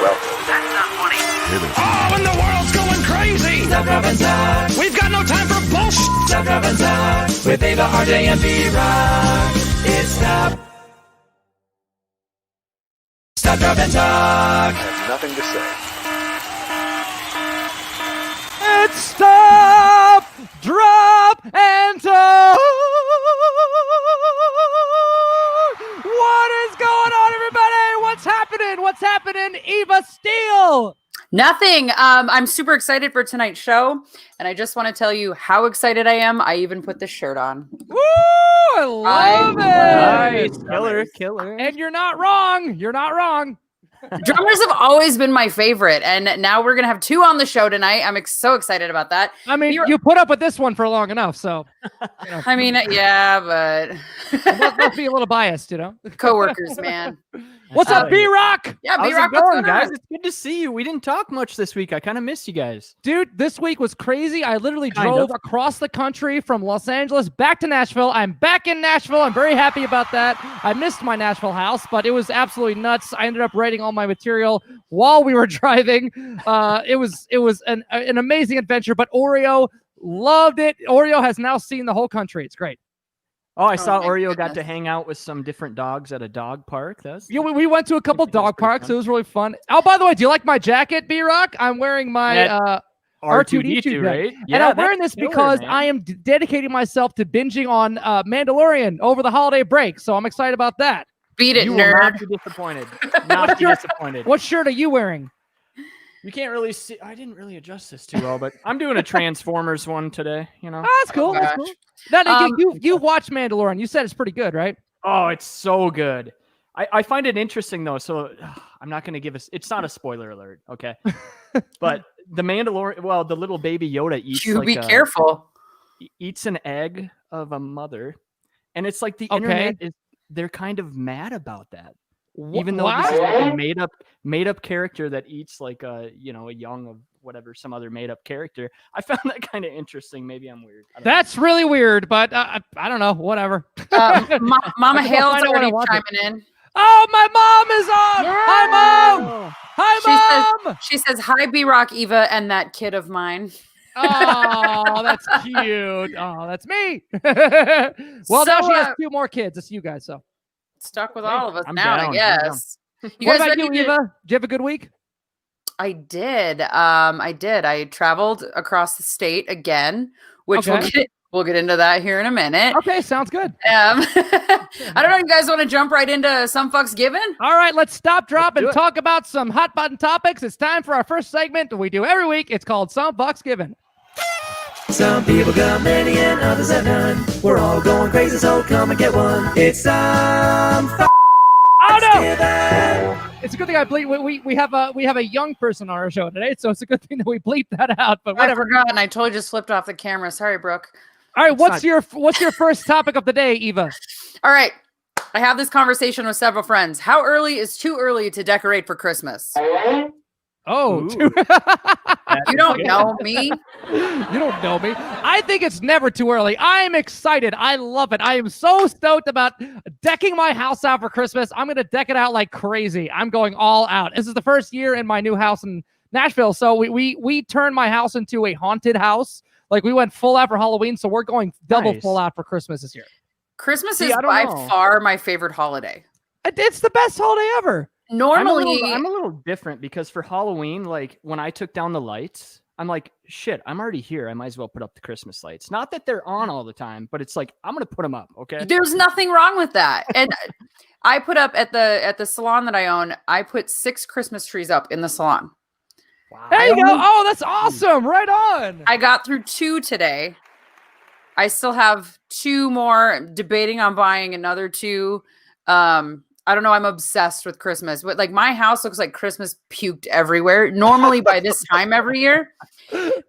Welcome. That's not funny. Oh, and the world's going crazy! Stop, drop, and talk. We've got no time for bullshit! Stop, drop, and talk. With Ava, RJ, and B-Rock. It's Stop. Stop, drop, and talk. Has nothing to say. It's Stop, Drop, and Talk! What is going on, everybody? What's happening? What's happening? Eva Steele! Nothing. I'm super excited for tonight's show, and I just want to tell you how excited I am. I even put this shirt on. Woo! I love it! Nice. Killer. And you're not wrong. You're not wrong. Drummers have always been my favorite, and now we're gonna have two on the show tonight. I'm so excited about that. I mean, you put up with this one for long enough, so. You know. I mean, yeah, but it must be a little biased, you know. Coworkers, man. What's up, B-Rock? Yeah, How's B-Rock, it going, what's going guys? on? It's good to see you. We didn't talk much this week. I kind of missed you guys. Dude, this week was crazy. I literally Kind drove of. across the country from Los Angeles back to Nashville. I'm back in Nashville. I'm very happy about that. I missed my Nashville house, but it was absolutely nuts. I ended up writing all my material while we were driving. It was an amazing adventure, but Oreo loved it. Oreo has now seen the whole country. It's great. Oh, I saw my Oreo got to goodness. hang out with some different dogs at a dog park. Yeah, we went to a couple think that's dog pretty parks. fun. It was really fun. Oh, by the way, do you like my jacket, B-Rock? I'm wearing my That R2D2, R2D2, right? and I'm that's wearing this killer, because man. I am dedicating myself to binging on Mandalorian over the holiday break. So I'm excited about that. Beat it, You will not nerd. be disappointed. Not be disappointed. What shirt are you wearing? You can't really see. I didn't really adjust this too well, but I'm doing a Transformers one today. You know. Oh, that's cool. That's gosh. cool. Now, Um, you watched Mandalorian. You said it's pretty good, right? Oh, it's so good. I find it interesting though. So I'm not going to give us. It's not a spoiler alert, okay? But the Mandalorian. Well, the little baby Yoda eats. You like be careful. Eats an egg of a mother, and it's like the Okay. internet is. They're kind of mad about that. Even though What? this is like a made up character that eats like a young of whatever, some other made up character. I found that kind of interesting. Maybe I'm weird. I don't know. That's really weird, but I don't know. Whatever. Mama I think I'll Hale's find out when I already watch it. chiming in. Oh, my mom is on. Hi, mom. Hi, mom. She says, "Hi, B-Rock, Eva, and that kid of mine." Oh, that's cute. Oh, that's me. Well, now So, she has two more kids. It's you guys. So, Stuck with Hey, all of us I'm now, down, I I'm guess. You what guys about ready you, to- Eva? Did you have a good week? I did. I did. I traveled across the state again, which Okay. we'll get into that here in a minute. Okay, sounds good. I don't know. You guys want to jump right into some fucks given? All right, let's stop, drop, do and it. talk about some hot button topics. It's time for our first segment that we do every week. It's called Some Bucks Given. Some people got many and others have none. We're all going crazy, so come and get one. It's some Oh no! Oh. It's a good thing I bleep. We have a young person on our show today, so it's a good thing that we bleep that out. But I whatever. forgot, and I totally just flipped off the camera. Sorry, Brooke. All right, what's not- your first topic of the day, Eva? All right. I have this conversation with several friends. How early is too early to decorate for Christmas? Oh, Ooh. You don't know me. You don't know me. I think it's never too early. I'm excited. I love it. I am so stoked about decking my house out for Christmas. I'm going to deck it out like crazy. I'm going all out. This is the first year in my new house in Nashville. So we turned my house into a haunted house. Like we went full out for Halloween. So we're going double Nice. full out for Christmas this year. Christmas See, is I don't by know. far my favorite holiday. It's the best holiday ever. Normally, I'm a little different because for Halloween, like when I took down the lights, I'm like, shit, I'm already here. I might as well put up the Christmas lights. Not that they're on all the time, but it's like I'm gonna put them up. Okay. there's nothing wrong with that. And I put up at the salon that I own, I put 6 Christmas trees up in the salon. Wow. There you go. Oh, that's awesome. Right on. I got through 2 today. I still have 2 more, debating on buying another 2. I don't know. I'm obsessed with Christmas, but like my house looks like Christmas puked everywhere. Normally by this time every year,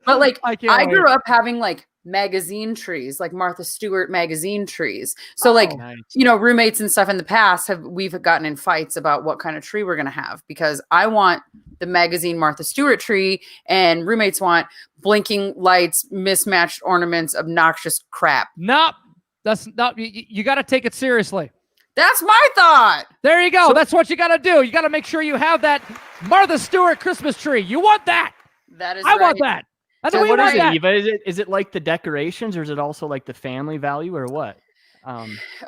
but like I can't I wait. grew up having like magazine trees, like Martha Stewart magazine trees. So like, Nice. you know, roommates and stuff in the past we've gotten in fights about what kind of tree we're going to have because I want the magazine Martha Stewart tree and roommates want blinking lights, mismatched ornaments, obnoxious crap. Nope. That's not. You got to take it seriously. That's my thought. There you go. So- That's what you got to do. You got to make sure you have that Martha Stewart Christmas tree. You want that. That is I right. want that. That's So what we What want. is it, That. Eva? Is it like the decorations, or is it also like the family value, or what?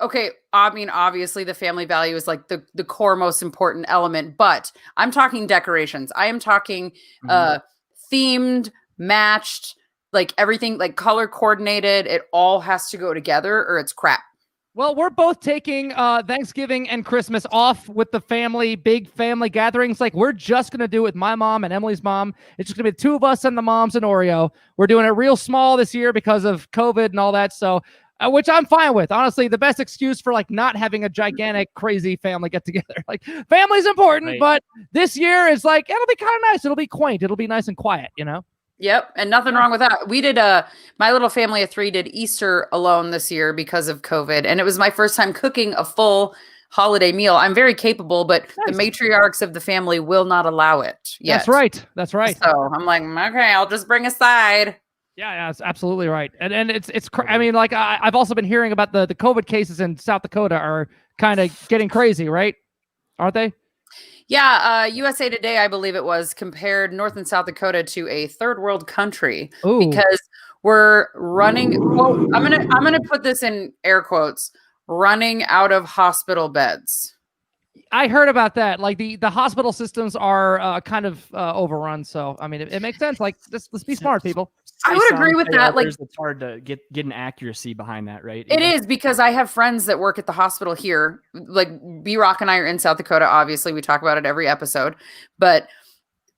Okay, I mean, obviously the family value is like the core most important element, but I'm talking decorations. I am talking themed, matched, like everything, like color coordinated. It all has to go together or it's crap. Well, we're both taking Thanksgiving and Christmas off with the family, big family gatherings. Like, we're just going to do it with my mom and Emily's mom. It's just going to be the two of us and the moms and Oreo. We're doing it real small this year because of COVID and all that. So, which I'm fine with. Honestly, the best excuse for like not having a gigantic, crazy family get together. Like, family's important, Right. but this year is like, it'll be kind of nice. It'll be quaint. It'll be nice and quiet, you know? Yep, and nothing wrong with that. We did my little family of 3 did Easter alone this year because of COVID, and it was my first time cooking a full holiday meal. I'm very capable, but the matriarchs of the family will not allow it yet. That's right. That's right. So I'm like, okay, I'll just bring a side. Yeah, that's absolutely right. And I mean, like I've also been hearing about the COVID cases in South Dakota are kind of getting crazy, right? Aren't they? Yeah, USA Today, I believe it was, compared North and South Dakota to a third world country Ooh. because we're running. Well, I'm gonna put this in air quotes: running out of hospital beds. I heard about that. Like the hospital systems are kind of overrun. So I mean, it makes sense. Like let's be smart, people. I would agree with that. Like, it's hard to get an accuracy behind that, right? it is because I have friends that work at the hospital here. Like B-Rock and I are in South Dakota. Obviously, we talk about it every episode. But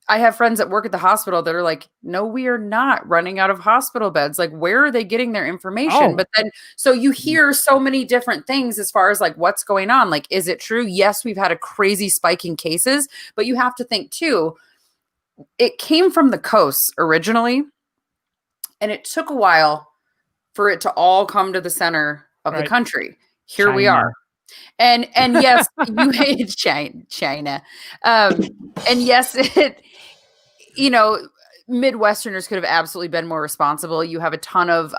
I have friends that work at the hospital that are like, no, we are not running out of hospital beds. Like, where are they getting their information? Oh. But then, so you hear so many different things as far as like what's going on. Like, is it true? Yes, we've had a crazy spike in cases, but you have to think too, it came from the coast originally. And it took a while for it to all come to the center of the country. Here we are. And yes, you hate China. And yes, Midwesterners could have absolutely been more responsible. You have a ton of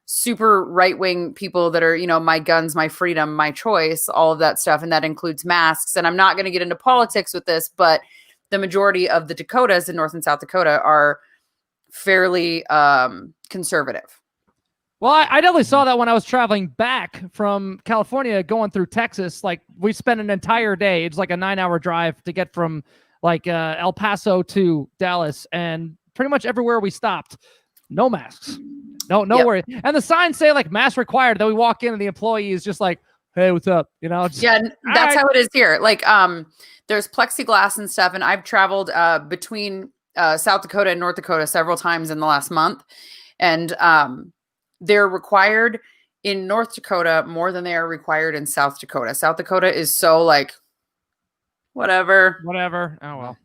super right-wing people that are, my guns, my freedom, my choice, all of that stuff. And that includes masks. And I'm not going to get into politics with this, but the majority of the Dakotas in North and South Dakota are fairly conservative. Well, I definitely saw that when I was traveling back from California going through Texas. Like we spent an entire day. It's like a 9-hour drive to get from like El Paso to Dallas, and pretty much everywhere we stopped, no masks. No worry. And the signs say like mask required. Then we walk in and the employee is just like, hey, what's up? Just, yeah, that's how it is here. Like there's plexiglass and stuff, and I've traveled between South Dakota and North Dakota several times in the last month. And they're required in North Dakota more than they are required in South Dakota. South Dakota is so like, whatever. Oh, well.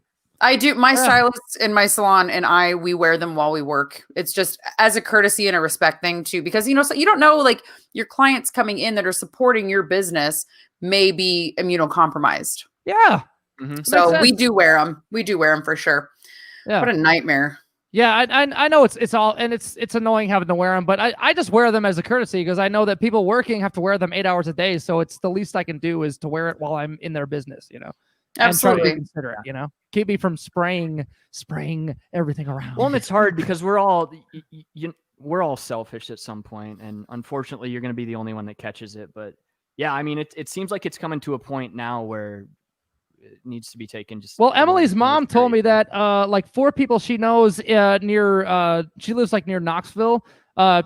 I do. My stylist in my salon and we wear them while we work. It's just as a courtesy and a respect thing too, because, so you don't know, like your clients coming in that are supporting your business may be immunocompromised. Yeah. Mm-hmm. So we do wear them. We do wear them for sure. Yeah. What a nightmare. Yeah, I know it's all, and it's annoying having to wear them, but I just wear them as a courtesy because I know that people working have to wear them 8 hours a day. So it's the least I can do is to wear it while I'm in their business, Absolutely. And try to consider it, keep me from spraying everything around. Well, and it's hard because we're all selfish at some point, and unfortunately, you're going to be the only one that catches it. But yeah, I mean, it seems like it's coming to a point now where it needs to be taken. Emily's mom told me that like 4 people she knows near she lives like near Knoxville. 4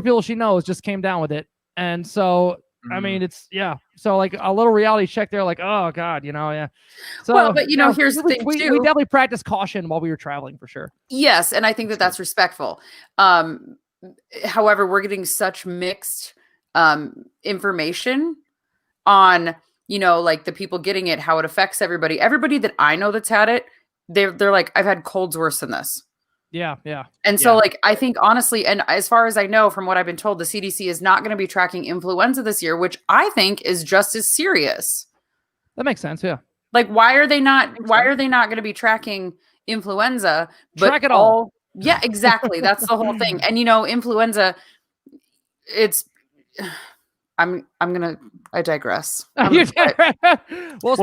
people she knows just came down with it, and so. I mean, it's so like a little reality check there, like, oh God, yeah. So, well, but here's the thing we too. We definitely practice caution while we were traveling for sure. Yes, and I think that's respectful. However, we're getting such mixed information on, like the people getting it, how it affects everybody. Everybody that I know that's had it, they're like, I've had colds worse than this. Yeah. And so like, I think honestly, and as far as I know, from what I've been told, the CDC is not going to be tracking influenza this year, which I think is just as serious. That makes sense. Yeah. Like, why are they not going to be tracking influenza? But track it all. Yeah, exactly. That's the whole thing. And influenza, I digress. Well,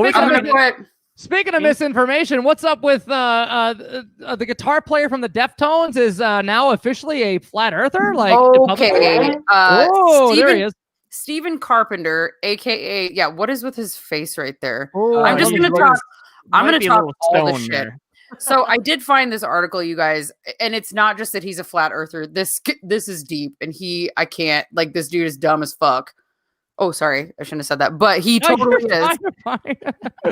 speaking of misinformation, what's up with the guitar player from the Deftones is now officially a flat earther? Like, okay. There he is. Stephen Carpenter, aka what is with his face right there? Oh, I'm just gonna talk. I'm gonna talk all the shit. There. So I did find this article, you guys, and it's not just that he's a flat earther. This is deep, and I can't, like, this dude is dumb as fuck. Oh, sorry, I shouldn't have said that, but he totally is.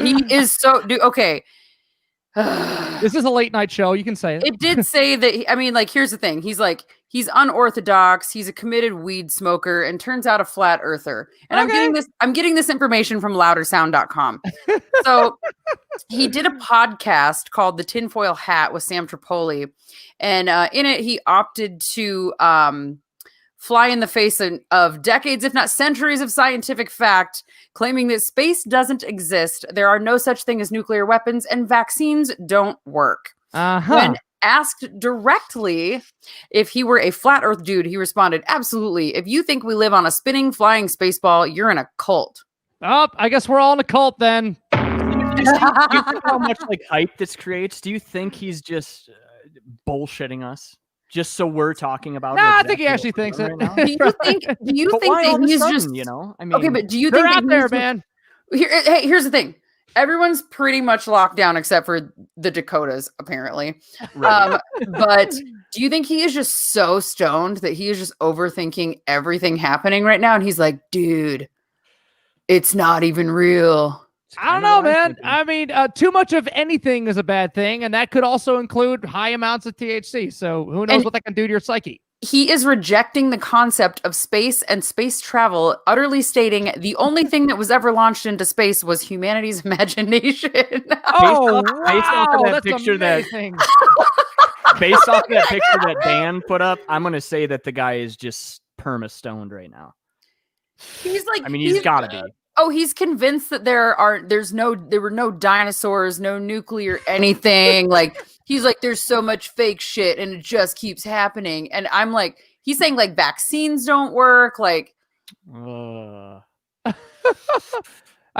He is so dude. Okay. This is a late night show. You can say it. It did say that. Here's the thing. He's unorthodox. He's a committed weed smoker, and turns out a flat earther. And I'm getting this information from loudersound.com. So he did a podcast called The Tinfoil Hat with Sam Tripoli, and in it he opted to fly in the face of decades, if not centuries, of scientific fact, claiming that space doesn't exist, there are no such thing as nuclear weapons, and vaccines don't work. When asked directly if he were a flat earth dude, he responded, absolutely. If you think we live on a spinning, flying space ball, you're in a cult. Oh, I guess we're all in a cult then. Do you think how much hype this creates? Do you think he's just bullshitting us? Just so we're talking about it. I think he actually thinks it. Right do you think that he's just, okay, but do you think out there, man? Here's the thing. Everyone's pretty much locked down except for the Dakotas, apparently. Right. But do you think he is just so stoned that he is just overthinking everything happening right now? And he's like, dude, it's not even real. I don't know, man. I mean, too much of anything is a bad thing, and that could also include high amounts of THC. So who knows what that can do to your psyche? He is rejecting the concept of space and space travel, utterly stating the only thing that was ever launched into space was humanity's imagination. Based off that picture that Dan put up, I'm going to say that the guy is just perma stoned right now. He's he's got to be. Oh, he's convinced that there were no dinosaurs, no nuclear anything. He's like, there's so much fake shit and it just keeps happening. And I'm like, he's saying vaccines don't work. I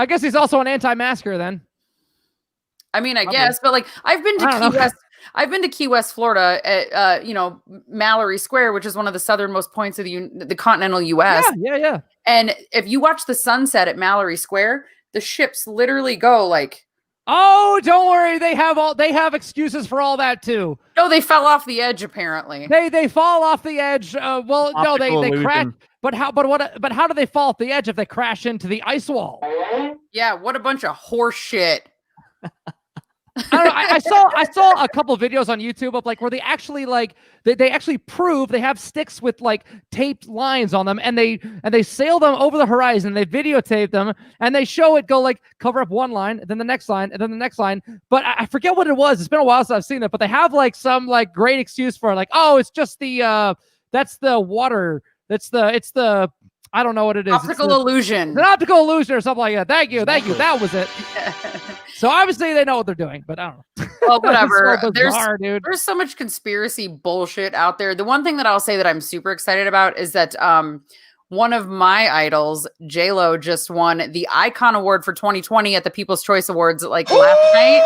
guess he's also an anti-masker then. I mean, I guess, but I've been to Key West, Florida at, Mallory Square, which is one of the southernmost points of the continental U.S. Yeah. And if you watch the sunset at Mallory Square, the ships literally go oh, don't worry. They have excuses for all that too. No, they fell off the edge apparently. They fall off the edge. They crash. But how do they fall off the edge if they crash into the ice wall? Yeah, what a bunch of horse shit. I saw a couple videos on YouTube of where they actually they actually prove they have sticks with taped lines on them, and they sail them over the horizon. They videotape them and they show it go cover up one line, then the next line, and then the next line. But I forget what it was. It's been a while since I've seen it. But they have some great excuse for it, oh, it's just that's the water. It's the I don't know what it is. Optical illusion. An optical illusion or something like that. Thank you. That was it. So obviously they know what they're doing, but I don't know. Well, whatever. So bizarre, there's so much conspiracy bullshit out there. The one thing that I'll say that I'm super excited about is that one of my idols, J-Lo, just won the Icon Award for 2020 at the People's Choice Awards last night.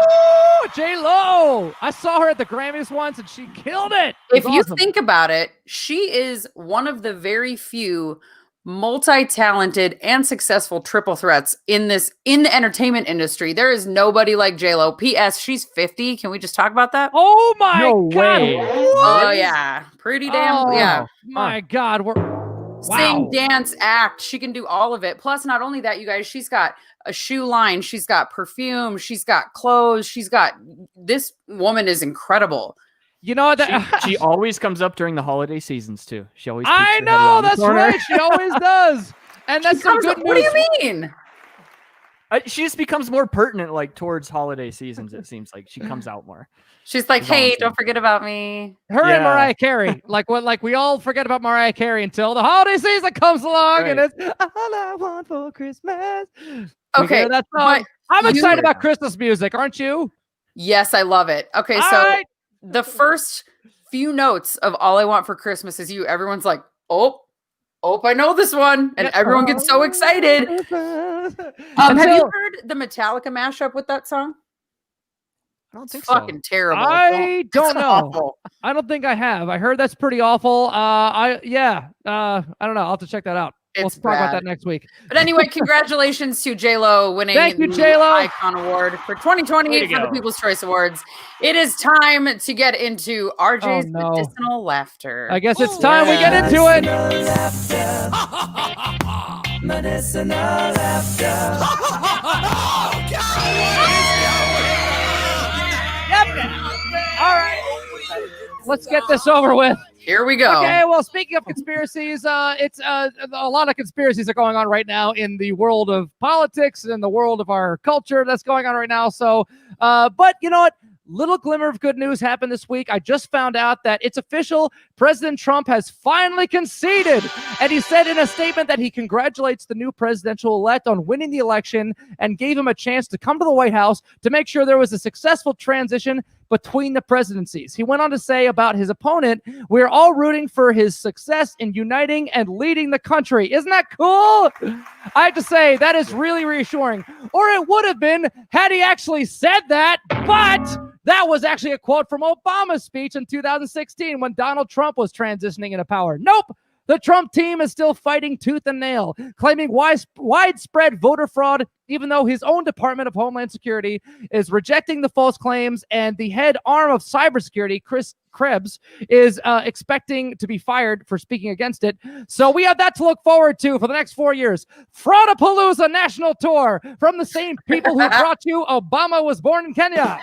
J-Lo! I saw her at the Grammys once and she killed it. If you think about it, she is one of the very few multi-talented and successful triple threats in the entertainment industry. There is nobody like J-Lo. P.S. She's 50. Can we just talk about that? Oh my God. Way. Oh yeah. Pretty damn. Yeah. My God. Sing, dance, act. She can do all of it. Plus, not only that, you guys, she's got a shoe line. She's got perfume. She's got clothes. This woman is incredible. You know that she always comes up during the holiday seasons too. She always. I know that's right. She always does, and that's some good news. What do you mean? She just becomes more pertinent, towards holiday seasons. It seems like she comes out more. She's like, "Hey, don't forget about me." Her and Mariah Carey, we all forget about Mariah Carey until the holiday season comes along, and it's all I want for Christmas. Okay, that's I'm excited about Christmas music, aren't you? Yes, I love it. Okay, so. The first few notes of All I Want for Christmas Is You, everyone's like, oh, Oh, I know this one. And everyone gets so excited. Have you heard the Metallica mashup with that song? I don't think Fucking terrible. I don't know. Awful. I don't think I have. I heard that's pretty awful. I don't know. I'll have to check that out. We'll It's talk about bad. that next week. But anyway, congratulations to J-Lo winning Thank you, the J-Lo. Icon Award for 2020 Way to for the go. People's Choice Awards. It is time to get into RJ's Oh, no. medicinal laughter. I guess it's time we get into it. Medicinal laughter. All right. Let's get this over with. Here we go. Okay, well, speaking of conspiracies, it's a lot of conspiracies are going on right now in the world of politics and the world of our culture that's going on right now. So, but you know what? Little glimmer of good news happened this week. I just found out that it's official. President Trump has finally conceded. And he said in a statement that he congratulates the new presidential elect on winning the election and gave him a chance to come to the White House to make sure there was a successful transition between the presidencies. He went on to say about his opponent, we're all rooting for his success in uniting and leading the country. Isn't that cool? I have to say, that is really reassuring. Or it would have been had he actually said that, but that was actually a quote from Obama's speech in 2016 when Donald Trump was transitioning into power. Nope. The Trump team is still fighting tooth and nail, claiming widespread voter fraud, even though his own Department of Homeland Security is rejecting the false claims, and the head arm of cybersecurity, Chris Krebs, is expecting to be fired for speaking against it. So we have that to look forward to for the next 4 years. Fraudapalooza national tour from the same people who brought you Obama Was Born in Kenya.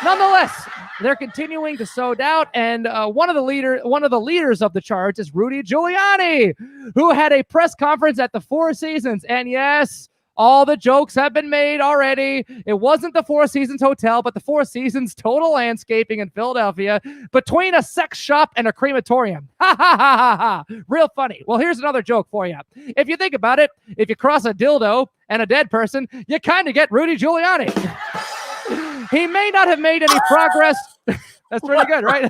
Nonetheless, they're continuing to sow doubt, and one of the leaders of the charge is Rudy Giuliani, who had a press conference at the Four Seasons. And yes, all the jokes have been made already. It wasn't the Four Seasons Hotel, but the Four Seasons Total Landscaping in Philadelphia, between a sex shop and a crematorium. Ha ha ha ha ha. Real funny. Well, here's another joke for you. If you think about it, if you cross a dildo and a dead person, you kind of get Rudy Giuliani. He may not have made any progress. That's pretty good, right?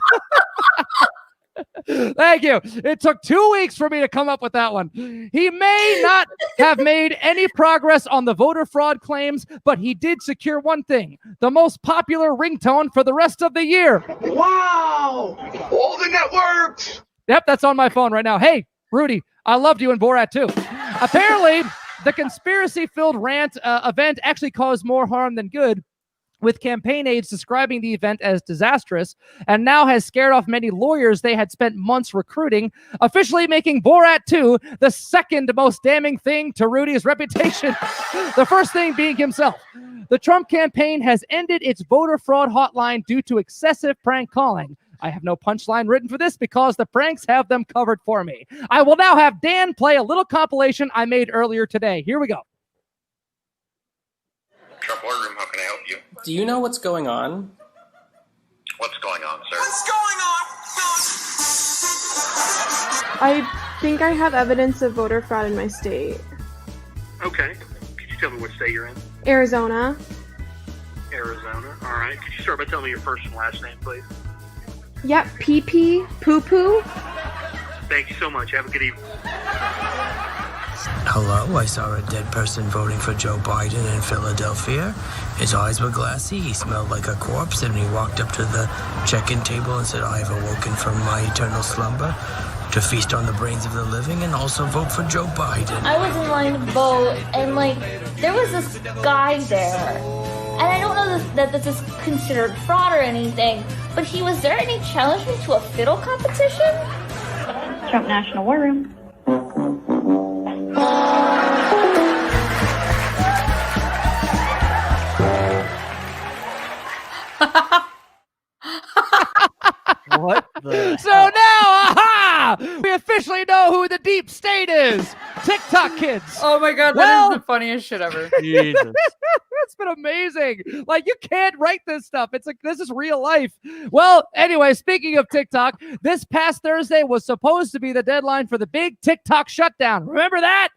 Thank you. It took 2 weeks for me to come up with that one. He may not have made any progress on the voter fraud claims, but he did secure one thing: the most popular ringtone for the rest of the year. Wow! All the networks! Yep, that's on my phone right now. Hey, Rudy, I loved you in Borat too. Apparently, the conspiracy-filled rant event actually caused more harm than good, with campaign aides describing the event as disastrous, and now has scared off many lawyers they had spent months recruiting, officially making Borat 2 the second most damning thing to Rudy's reputation. The first thing being himself. The Trump campaign has ended its voter fraud hotline due to excessive prank calling. I have no punchline written for this because the pranks have them covered for me. I will now have Dan play a little compilation I made earlier today. Here we go. Trump Boardroom, how can I help you? Do you know what's going on? What's going on, sir? What's going on? I think I have evidence of voter fraud in my state. Okay. Could you tell me what state you're in? Arizona. Arizona. All right. Could you start by telling me your first and last name, please? Yep, pee-pee, poo-poo. Thank you so much. Have a good evening. Hello, I saw a dead person voting for Joe Biden in Philadelphia. His eyes were glassy, he smelled like a corpse, and he walked up to the check-in table and said, I have awoken from my eternal slumber to feast on the brains of the living and also vote for Joe Biden. I was in line to vote, and there was this guy there. And I don't know that this is considered fraud or anything, but he was there and he challenged me to a fiddle competition. Trump National War Room. What the So now, aha! We officially know who the deep state is. TikTok kids. Oh my God, that is the funniest shit ever. Jesus. It's been amazing. Like, you can't write this stuff. It's like, this is real life. Well, anyway, speaking of TikTok, this past Thursday was supposed to be the deadline for the big TikTok shutdown. Remember that?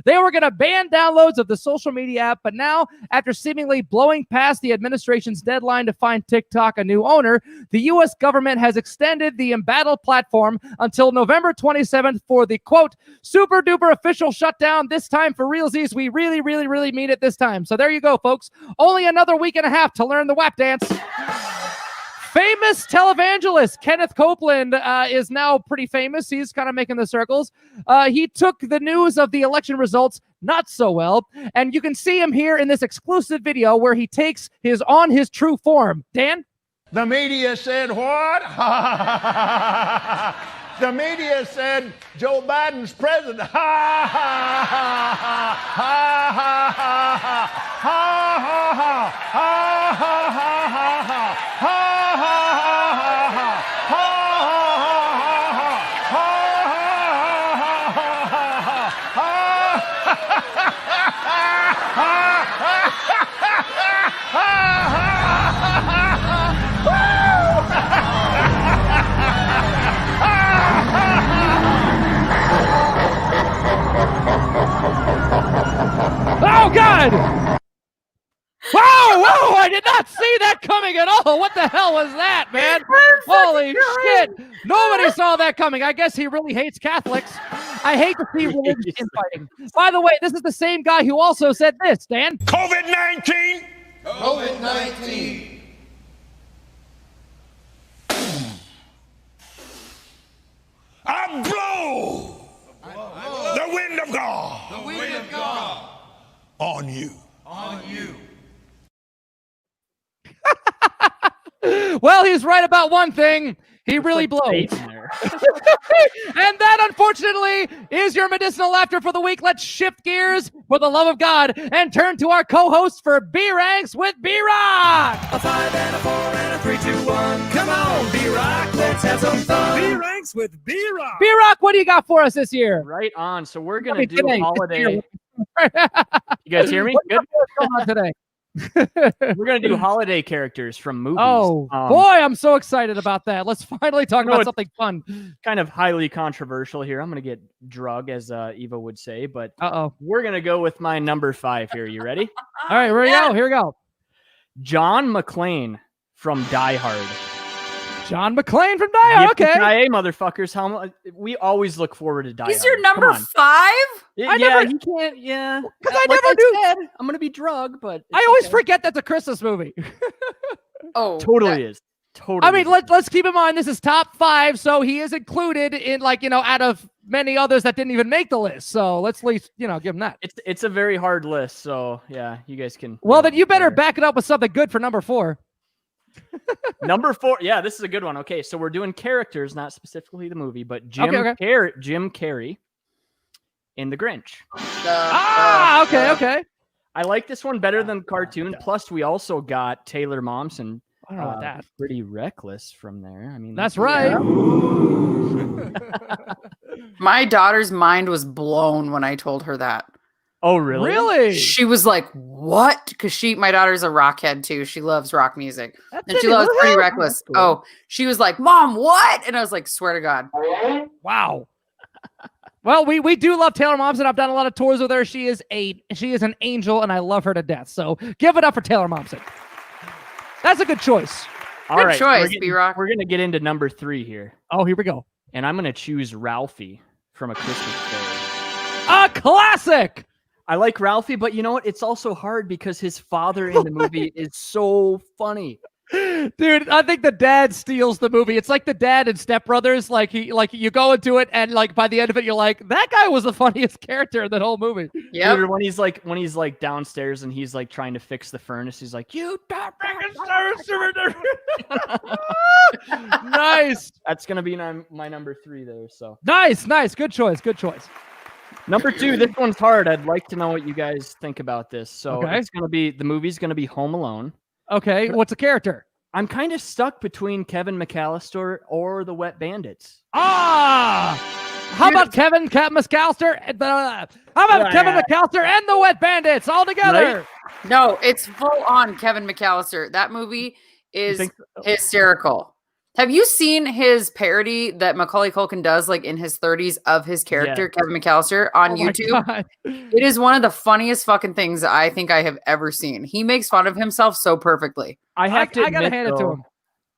They were going to ban downloads of the social media app, but now, after seemingly blowing past the administration's deadline to find TikTok a new owner, the U.S. government has extended the embattled platform until November 27th for the, quote, super duper official shutdown. This time for realsies. We really, really, really mean it this time. So there you go, folks. Only another week and a half to learn the WAP dance. Famous televangelist Kenneth Copeland is now pretty famous. He's kind of making the circles. He took the news of the election results not so well, and you can see him here in this exclusive video where he takes his true form. Dan? The media said what? The media said Joe Biden's president. Ha ha ha ha ha ha ha ha ha ha ha ha ha. Oh, God! Whoa! I did not see that coming at all. What the hell was that, man? Holy shit! Nobody saw that coming. I guess he really hates Catholics. I hate to see religious infighting. By the way, this is the same guy who also said this, Dan. COVID-19! COVID-19! I blow the wind of God. The wind of God. On you. On you. Well, he's right about one thing. He really blows. And that, unfortunately, is your medicinal laughter for the week. Let's shift gears, for the love of God, and turn to our co-host for B-Ranks with B-Rock. A 5 and a 4 and a 3, 2, 1. Come on, B-Rock, let's have some fun. B-Ranks with B-Rock. B-Rock, what do you got for us this year? Right on. So we're going to do holiday. You guys hear me? Good. What's going on today? We're going to do holiday characters from movies. Oh, boy, I'm so excited about that. Let's finally talk about something fun. Kind of highly controversial here. I'm going to get drug, as Eva would say, but uh-oh. We're going to go with my number 5 here. You ready? All right, here we go. John McClane from Die Hard. John McClane from Die Hard, okay. Hey, motherfuckers, how much we always look forward to Die Hard. He's your number 5? You can't, yeah. Because I never knew. I'm going to be drug, but I always forget that's a Christmas movie. Oh, totally is. Totally. I mean, let's keep in mind this is top 5, so he is included in, out of many others that didn't even make the list. So let's at least, give him that. It's a very hard list, so yeah, you guys can. Well, then you better back it up with something good for number 4. Number 4, yeah, this is a good one. Okay, so we're doing characters, not specifically the movie, but Jim Carrey in The Grinch. Okay. I like this one better than the cartoon. Plus, we also got Taylor Momsen. I don't know about that. Pretty reckless from there. I mean, that's right. My daughter's mind was blown when I told her that. Oh, really? Really? She was like, "What?" Because my daughter's a rockhead too. She loves rock music, and she loves Pretty Reckless. Cool. Oh, she was like, "Mom, what?" And I was like, "Swear to God." Wow. Well, we do love Taylor Momsen. I've done a lot of tours with her. She is an angel, and I love her to death. So give it up for Taylor Momsen. That's a good choice. Good choice, B-Rock. We're gonna get into number 3 here. Oh, here we go. And I'm gonna choose Ralphie from A Christmas Story. A classic. I like Ralphie, but you know what? It's also hard because his father in the movie is so funny. Dude, I think the dad steals the movie. It's like the dad in Step Brothers. Like you go into it, and by the end of it, you're like, that guy was the funniest character in that whole movie. Yeah. When he's like downstairs and he's like trying to fix the furnace, he's like, "You don't Nice. That's gonna be my number 3 there. So nice. Good choice. Number 2, this one's hard. I'd like to know what you guys think about this. So okay. the movie's gonna be Home Alone. Okay, what's the character? I'm kind of stuck between Kevin McAllister or the Wet Bandits. How about Kevin McAllister? Kevin McAllister and the Wet Bandits all together? Right? No, it's full on Kevin McAllister. That movie is hysterical. Have you seen his parody that Macaulay Culkin does, like in his 30s, of his character, Kevin McAllister, on YouTube? It is one of the funniest fucking things I think I have ever seen. He makes fun of himself so perfectly. I gotta hand it to him.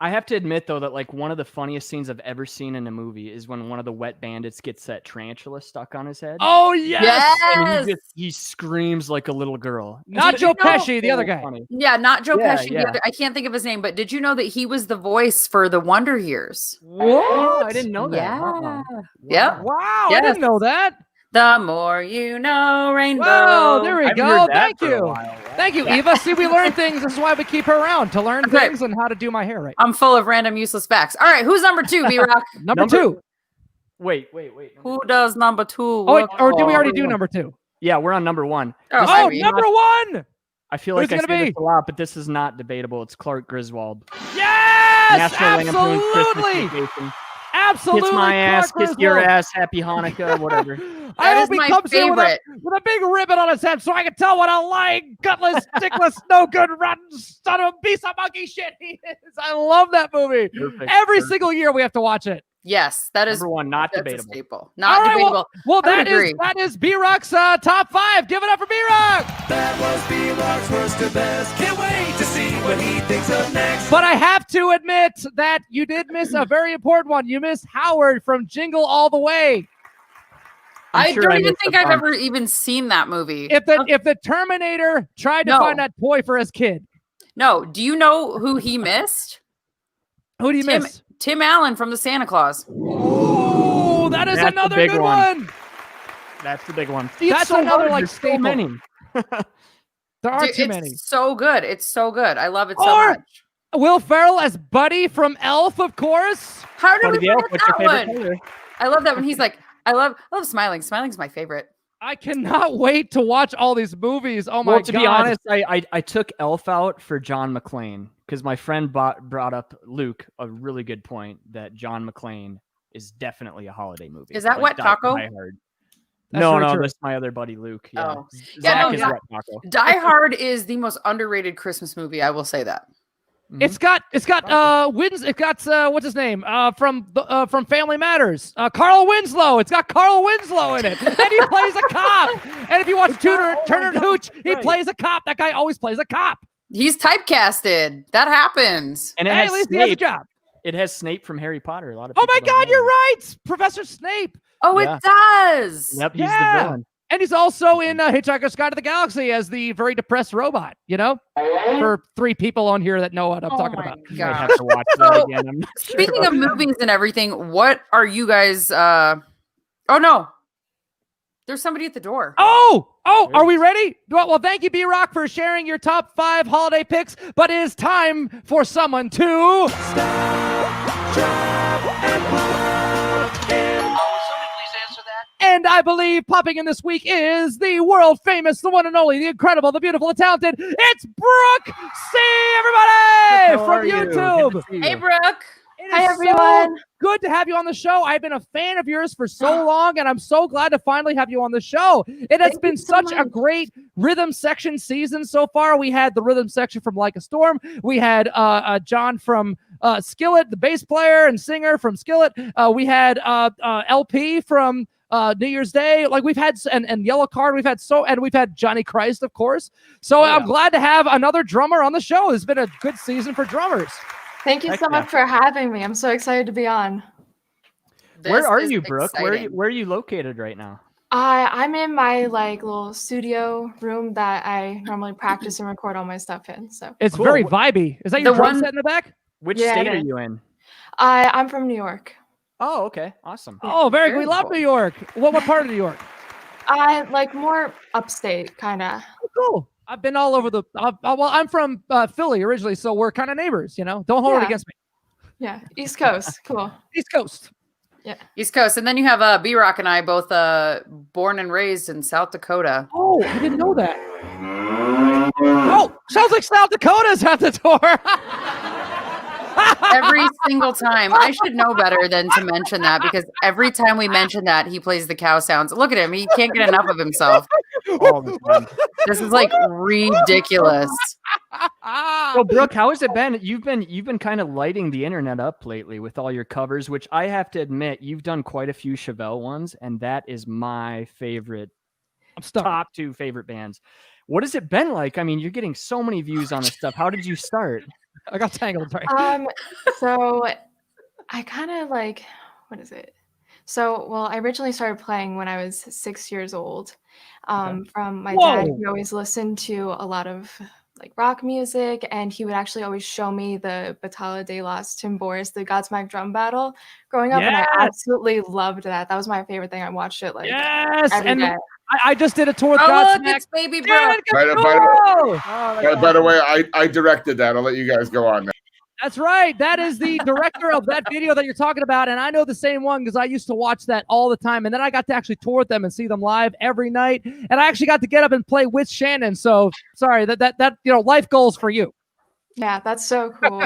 I have to admit, though, that like one of the funniest scenes I've ever seen in a movie is when one of the wet bandits gets that tarantula stuck on his head. Oh, yes! And he screams like a little girl. Not Joe Pesci, the other guy. Funny. Yeah, not Joe Pesci. Yeah. The other, I can't think of his name, but did you know that he was the voice for the Wonder Years? What? I didn't know that. Yeah. Wow. Wow, I didn't know that. The more you know, Rainbow. Whoa, there we I've go. heard that Thank for a you. while. Thank you, Eva. See, we learn things. This is why we keep her around, to learn things and how to do my hair right. I'm full of random useless facts. All right, who's number 2, B-Rock? Number 2. Wait. Who does number 2? Oh, wait, or did we already do number 2? Yeah, we're on number 1. Oh, number 1! I feel Who's like I it gonna say be? this a lot, but this is not debatable. It's Clark Griswold. Yes! National Lampoon's Christmas Absolutely! Vacation. Absolutely! Kiss my ass, Clark kiss your Griswold. ass, happy Hanukkah, whatever. I That hope is he my comes here favorite. with a big ribbon on his head so I can tell what a lying, gutless, dickless, no good, rotten son of a piece of monkey shit he is. I love that movie. Every single year we have to watch it. Yes, that is Number 1, not that's a debatable. staple. Not All right, debatable. Well, I would that agree. is B-Rock's top 5. Give it up for B-Rock. That was B-Rock's worst to best. Can't wait to see what he thinks of next. But I have to admit that you did miss a very important one. You missed Howard from Jingle All the Way. I sure don't I even missed think a I've bunch. ever even seen that movie. If the Terminator tried to No. find that toy for his kid, No, do you know who he missed? who do you miss? Tim Allen from the Santa Claus. Oh, that is That's the another big good one. one. That's the big one. That's another like There's so staple. many. There are Dude, too it's many. so good. It's so good. I love it so Or much. Will Ferrell as Buddy from Elf, of course. How did Buddy we Gale, forget what's your that favorite one? color? I love that when he's like, I love smiling. Smiling's my favorite. I cannot wait to watch all these movies. Oh my Well, god! to be honest, I took Elf out for John McClane because my friend brought up Luke a really good point that John McClane is definitely a holiday movie. Is that Wet Die- Taco? Die Hard. That's No, very no, true. that's my other buddy Luke. Yeah, Oh. Zach Yeah, no, is Die- Wet Taco. Die Hard is the most underrated Christmas movie. I will say that. It's got what's his name from Family Matters, Carl Winslow. It's got Carl Winslow in it, and he plays a cop. And if you watch Turner and Hooch, he plays a cop. That guy always plays a cop. He's typecasted. That happens. And it Hey, has at least he has a Snape. job. It has Snape from Harry Potter. A lot of Oh people my don't God, know you're that. right, Professor Snape. Oh, Yeah. it does. Yep, he's Yeah. the villain. And he's also in Hitchhiker's Guide to the Galaxy as the very depressed robot, you know? For 3 people on here that know what I'm talking about. I might have to watch that So, again. I'm not sure Speaking about of that. movies and everything, what are you guys oh no. There's somebody at the door. Oh, are we ready? Well, thank you, B-Rock, for sharing your top 5 holiday picks. But it is time for someone to And I believe popping in this week is the world famous, the one and only, the incredible, the beautiful, the talented. It's Brooke C, everybody, How from are you? YouTube. Good to see you. Hey, Brooke. It Hi, is everyone. so good to have you on the show. I've been a fan of yours for so long, and I'm so glad to finally have you on the show. It has Thank been you so such a much. great rhythm section season so far. We had the rhythm section from Like a Storm. We had John from Skillet, the bass player and singer from Skillet. We had LP from New Year's Day. Like we've had and Yellow Card. We've had Johnny Christ, of course. So I'm glad to have another drummer on the show. It's been a good season for drummers. Thank you so much for having me. I'm so excited to be on. Where are is you, Brooke? exciting. Where are you located right now? I'm in my like little studio room that I normally practice and record all my stuff in. So It's Cool. very vibey. Is that your The drum one- set in the back? Which Yeah, state it are is. you in? I'm from New York. Oh, okay, awesome. Oh, very good. We Very love cool. New York. What part of New York? I like more upstate, kind of. Oh, cool. I've been all over the. well, I'm from Philly originally, so we're kind of neighbors. You know, don't hold it Yeah. against me. Yeah, East Coast. Cool. East Coast. East Coast. And then you have B-Rock and I both born and raised in South Dakota. Oh, I didn't know that. Oh, sounds like South Dakota's at the door. Every single time. I should know better than to mention that because every time we mention that, he plays the cow sounds. Look at him. He can't get enough of himself. all the time. This is like ridiculous. So Brooke, how has it been? You've been kind of lighting the internet up lately with all your covers, which I have to admit, you've done quite a few Chevelle ones, and that is my favorite. Top 2 favorite bands. What has it been like? I mean, you're getting so many views on this stuff. How did you start? I got tangled. Sorry. So I kind of like, what is it? So, well, I originally started playing when I was 6 years old. From my dad, he always listened to a lot of like rock music, and he would actually always show me the Batalla de los Tambores, the Godsmack drum battle growing up, and I absolutely loved that. That was my favorite thing. I watched it like every day. I just did a tour with Look, Godsmack. it's Baby Brooke. By the way, I directed that. I'll let you guys go on now. That's right. That is the director of that video that you're talking about. And I know the same one because I used to watch that all the time. And then I got to actually tour with them and see them live every night. And I actually got to get up and play with Shannon. So sorry, that life goals for you. Yeah, that's so cool.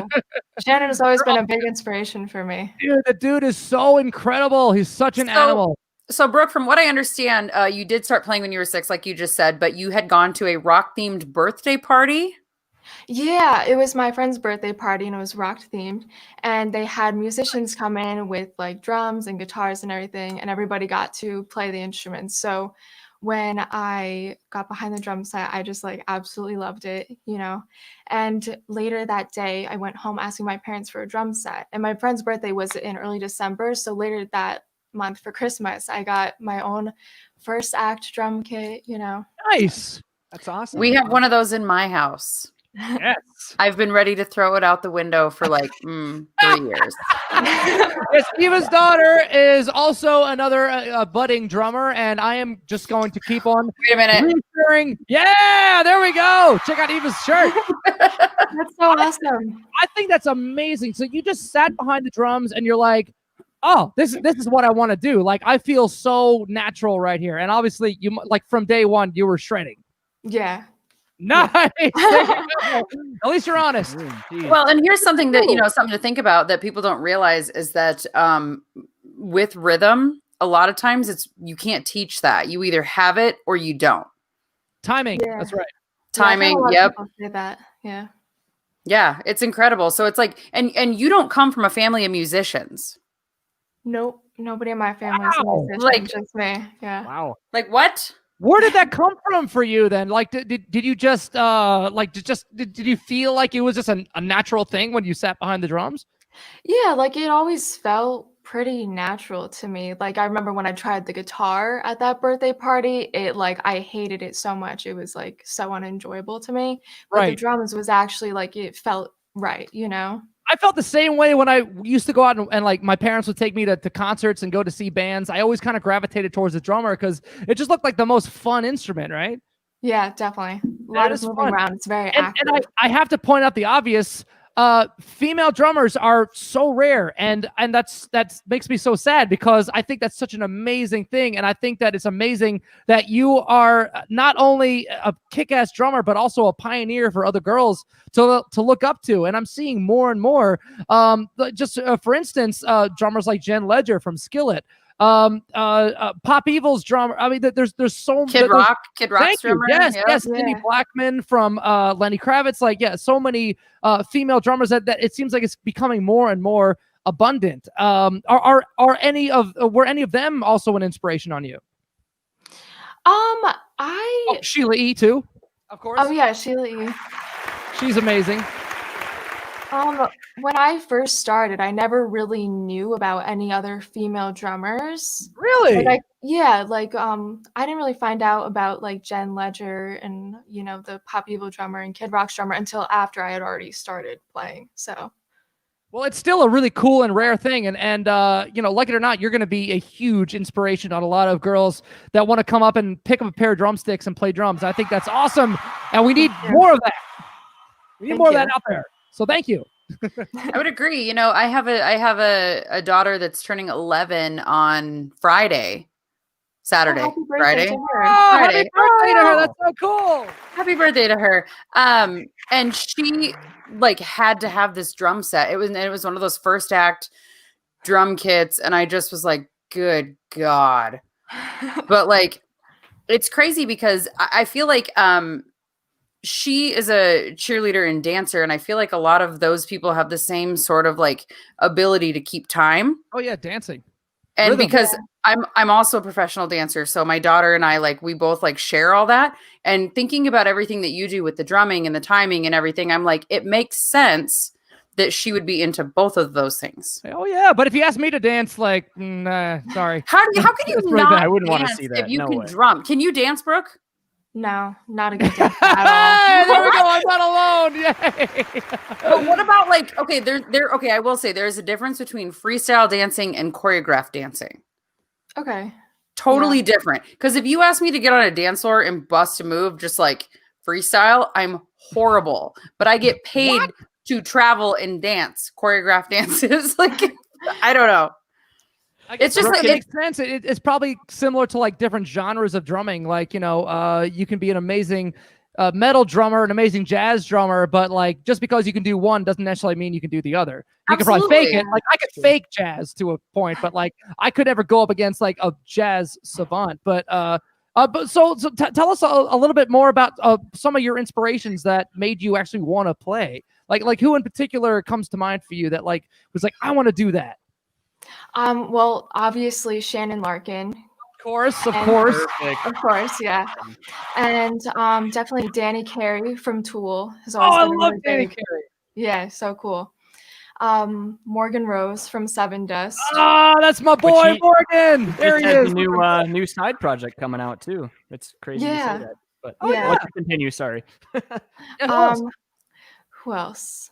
Shannon has always been a big inspiration for me. Dude, the dude is so incredible. He's such an animal. So Brooke, from what I understand, you did start playing when you were 6, like you just said, but you had gone to a rock-themed birthday party. Yeah, it was my friend's birthday party and it was rock themed, and they had musicians come in with like drums and guitars and everything, and everybody got to play the instruments. So when I got behind the drum set, I just like absolutely loved it, And later that day, I went home asking my parents for a drum set, and my friend's birthday was in early December. So later that month for Christmas, I got my own first act drum kit, Nice. That's awesome. We have one of those in my house. Yes. I've been ready to throw it out the window for like 3 years. Yes, Eva's daughter is also another budding drummer, and I am just going to keep on. Wait a minute. Reassuring. Yeah, there we go. Check out Eva's shirt. That's so awesome. I think that's amazing. So you just sat behind the drums, and you're like, "Oh, this is what I want to do." Like I feel so natural right here, and obviously, you like from day one, you were shredding. Yeah. Nice. At least you're honest. Well, and here's something that, something to think about that people don't realize is that with rhythm, a lot of times you can't teach that. You either have it or you don't. Timing. Yeah. That's right. Timing. Yeah, Yep. say that. Yeah. Yeah. It's incredible. So it's like, and you don't come from a family of musicians. Nope. Nobody in my family is a musician, like just me. Yeah. Wow. Like what? Where did that come from for you then? Like, did you just did you feel like it was just a natural thing when you sat behind the drums? Yeah, like it always felt pretty natural to me. Like I remember when I tried the guitar at that birthday party, I hated it so much. It was like so unenjoyable to me. But the drums was actually like it felt right, I felt the same way when I used to go out and like my parents would take me to concerts and go to see bands. I always kind of gravitated towards the drummer because it just looked like the most fun instrument, right? Yeah, definitely. A lot of moving around. It's very active. And I have to point out the obvious. Female drummers are so rare, and that makes me so sad because I think that's such an amazing thing, and I think that it's amazing that you are not only a kick-ass drummer but also a pioneer for other girls to look up to. And I'm seeing more and more. For instance, drummers like Jen Ledger from Skillet. Pop Evil's drummer. I mean, there's so Kid Rock's drummer. Yes, Cindy Blackman from Lenny Kravitz. Like, yeah, so many female drummers that it seems like it's becoming more and more abundant. Were any of them also an inspiration on you? Sheila E. too, of course. Oh yeah, Sheila E. She's amazing. When I first started, I never really knew about any other female drummers. Really? I didn't really find out about like Jen Ledger and the Pop Evil drummer and Kid Rock's drummer until after I had already started playing. So, well, it's still a really cool and rare thing, and like it or not, you're going to be a huge inspiration on a lot of girls that want to come up and pick up a pair of drumsticks and play drums. I think that's awesome, and we need more of that. We need more of that out there. So thank you. I would agree. I have a daughter that's turning 11 on Saturday. Happy birthday Friday. to her. Happy birthday to her. That's so cool. Happy birthday to her. And she had to have this drum set. It was one of those first act drum kits, and I just was like, good God. But It's crazy because I feel like she is a cheerleader and dancer, and I feel like a lot of those people have the same sort of like ability to keep time. Oh yeah, dancing. And Rhythm. because I'm also a professional dancer, so my daughter and I, like, we both like share all that. And thinking about everything that you do with the drumming and the timing and everything, I'm like, it makes sense that she would be into both of those things. Oh yeah, but if you ask me to dance, like, sorry. How can you It's really not bad. I wouldn't want to dance see that. if you No can way. drum? Can you dance, Brooke? No, not a good dancer at Hey, all. there we go. I'm not alone. Yay. But what about like, okay, okay, I will say there's a difference between freestyle dancing and choreographed dancing. Okay. Totally different. Because if you ask me to get on a dance floor and bust a move just like freestyle, I'm horrible. But I get paid to travel and dance choreographed dances. Like, I don't know. It's just like it makes sense. It's probably similar to like different genres of drumming. Like, you can be an amazing metal drummer, an amazing jazz drummer, but like just because you can do one doesn't necessarily mean you can do the other. You can probably fake it. Like I could fake jazz to a point, but like I could never go up against like a jazz savant. But so tell us a little bit more about some of your inspirations that made you actually want to play. Like who in particular comes to mind for you that like was like, I want to do that? Well, obviously Shannon Larkin. Of course. Of course, yeah. And definitely Danny Carey from Tool has always I been love really Danny big. Carey. Yeah, so cool. Morgan Rose from Seven Dust. Ah, that's my boy Morgan. There he is. A new side project coming out too. It's crazy to say Yeah. that. But Yeah. let's continue. Sorry. Who else?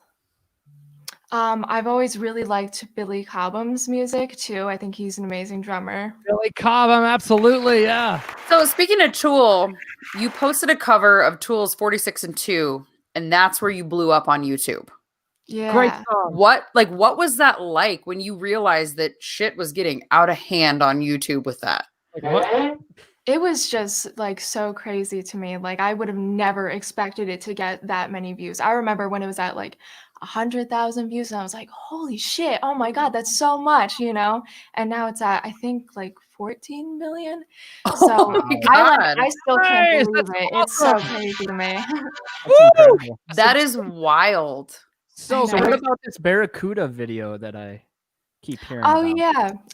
I've always really liked Billy Cobham's music too. I think he's an amazing drummer. Billy Cobham, absolutely, yeah. So speaking of Tool, you posted a cover of Tool's 46 and 2, and that's where you blew up on YouTube. Yeah. Great song. What was that like when you realized that shit was getting out of hand on YouTube with that? It was just like so crazy to me. Like I would have never expected it to get that many views. I remember when it was at like 100,000 views and I was like, holy shit, oh my God, that's so much, And now it's at, I think, like 14 million. So I still can't believe it. It's so crazy to me. That is wild. So what about this Barracuda video that I keep hearing Oh about?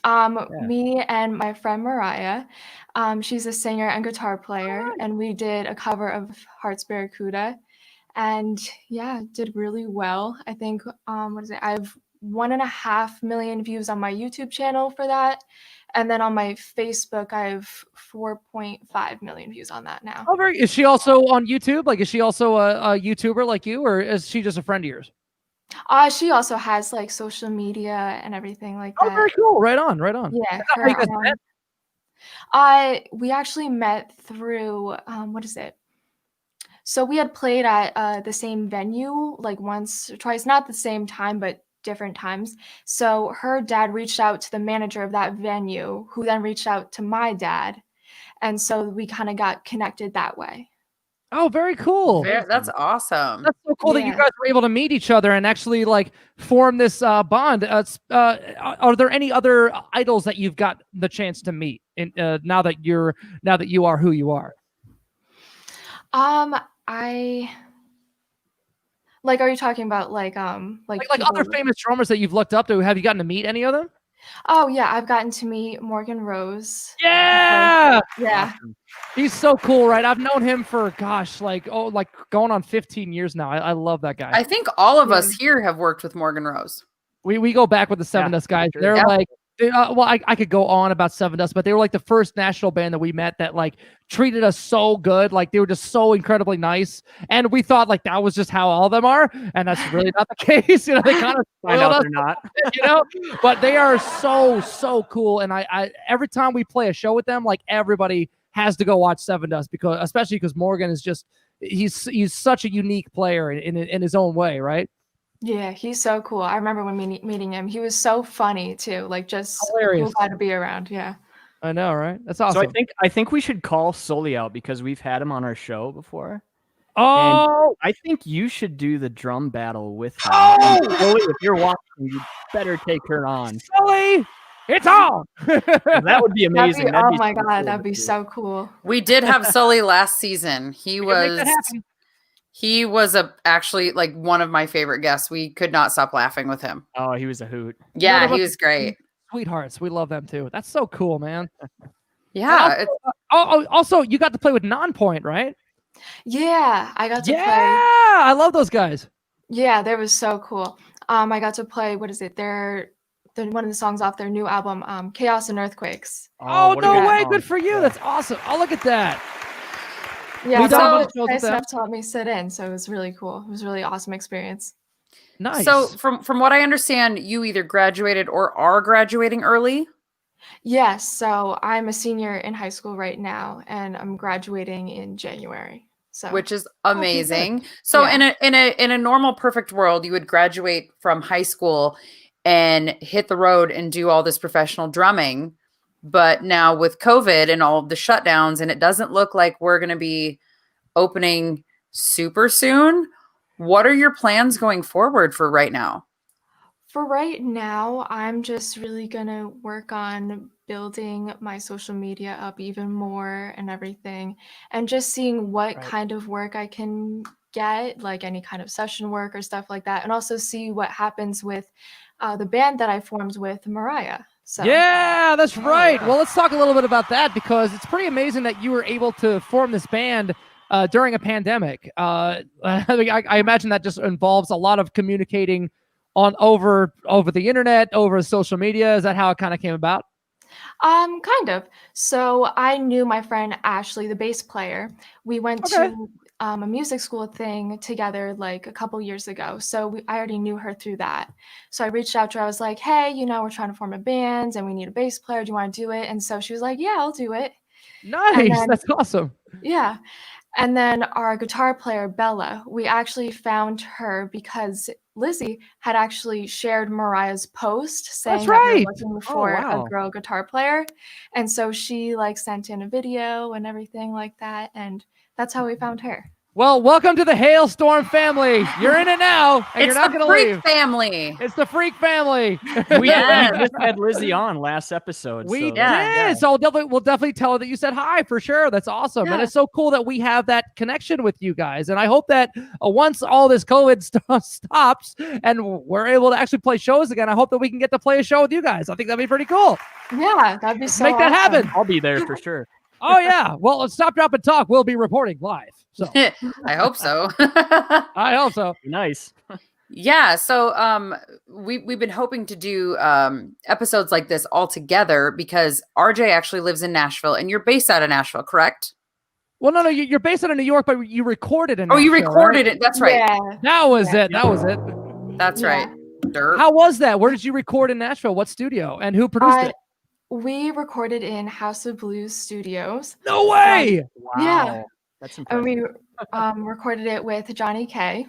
yeah. Me and my friend Mariah, she's a singer and guitar player, and we did a cover of Heart's Barracuda, and yeah, did really well. I think I have 1.5 million views on my YouTube channel for that, and then on my Facebook I have 4.5 million views on that now. Oh, is she also on YouTube? Like, is she also a YouTuber like you, or is she just a friend of yours? She also has like social media and everything like that. Oh, very cool. Right on. Yeah. Is that how you guys met? We actually met through what is it? So we had played at the same venue like once or twice, not the same time, but different times. So her dad reached out to the manager of that venue, who then reached out to my dad, and so we kind of got connected that way. Oh, very cool. That's awesome. That's so cool that you guys were able to meet each other and actually like form this bond. Are there any other idols that you've got the chance to meet now that you are who you are? I like. Are you talking about like other famous drummers that you've looked up to? Have you gotten to meet any of them? Oh yeah, I've gotten to meet Morgan Rose. Yeah. Yeah. He's so cool, right? I've known him for like going on 15 years now. I love that guy. I think all of us here have worked with Morgan Rose. We go back with the Seven Dust guys. They're like, I could go on about Seven Dust, but they were like the first national band that we met that like treated us so good. Like they were just so incredibly nice, and we thought like that was just how all of them are, and that's really not the case. They kind of find out they're not. But they are so cool, and I every time we play a show with them, like everybody has to go watch Seven Dust especially because Morgan is just he's such a unique player in his own way, right? Yeah, he's so cool. I remember when meeting him, he was so funny too, like just hilarious. Cool guy to be around. Yeah, I know, right? That's awesome. So I think we should call Sully out because we've had him on our show before. Oh, and I think you should do the drum battle with him. Oh, Sully, if you're watching, you better take her on. Sully, It's on. That would be amazing. Oh be my so god, cool that'd to be see. so cool. We did have Sully last season. He We can make that was happen. he was actually like one of my favorite guests. We could not stop laughing with him. Oh, he was a hoot. Yeah, None of he us was great. Sweethearts. We love them too. That's so cool, man. Yeah. Also, you got to play with Non-Point, right? Yeah, I got to Yeah, play. I love those guys. Yeah, that was so cool. I got to play, what is it? They're one of the songs off their new album, Chaos and Earthquakes. Oh, what a no good way. song. Good for you. Yeah. That's awesome. Oh, look at that. Yeah, We've done a so bunch of shows with nice them. enough to let me sit in, so it was really cool. It was a really awesome experience. Nice. So from what I understand, you either graduated or are graduating early. Yes, so I'm a senior in high school right now, and I'm graduating in January. So Which is good. amazing. So Yeah. in a normal perfect world, you would graduate from high school and hit the road and do all this professional drumming. But now with COVID and all of the shutdowns, and it doesn't look like we're going to be opening super soon. What are your plans going forward for right now? For right now, I'm just really gonna work on building my social media up even more and everything, and just seeing what Right. kind of work I can get, like any kind of session work or stuff like that, and also see what happens with the band that I formed with Mariah. So Yeah, that's right. Well, let's talk a little bit about that because it's pretty amazing that you were able to form this band during a pandemic. I imagine that just involves a lot of communicating on over the internet, over social media. Is that how it kind of came about? Kind of. So I knew my friend Ashley, the bass player. We went Okay. to a music school thing together like a couple years ago. So I already knew her through that. So I reached out to her. I was like, hey, we're trying to form a band and we need a bass player. Do you want to do it? And so she was like, yeah, I'll do it. And Nice. then, That's awesome. yeah. And then our guitar player, Bella, we actually found her because Lizzie had actually shared Mariah's post saying That's that we right. were looking Oh, for wow. a girl guitar player. And so she sent in a video and everything like that. And that's how we found her. Well, welcome to the Hailstorm family. You're in it now, and It's you're not the going to Freak leave. family. It's the Freak family. We just had Lizzie on last episode. We so did. that's- So we'll definitely tell her that you said hi for sure. That's awesome. And Yeah. it's so cool that we have that connection with you guys. And I hope that once all this COVID stuff stops and we're able to actually play shows again, I hope that we can get to play a show with you guys. I think that'd be pretty cool. Yeah, that'd be so Make that awesome. happen. I'll be there for sure. Oh, yeah. Well, let's Stop, Drop, and Talk. We'll be reporting live. So I hope so. I hope so. Nice. Yeah, so we've been hoping to do episodes like this all together because RJ actually lives in Nashville and you're based out of Nashville, correct? Well, no, you're based out of New York, but you recorded in Oh, you Nashville, recorded right? it. That's right. Yeah. That was it. That was it. That's right. Derp. How was that? Where did you record in Nashville? What studio? And who produced it? We recorded in House of Blues Studios. No way! Wow. Yeah. That's And impressive. we recorded it with Johnny K.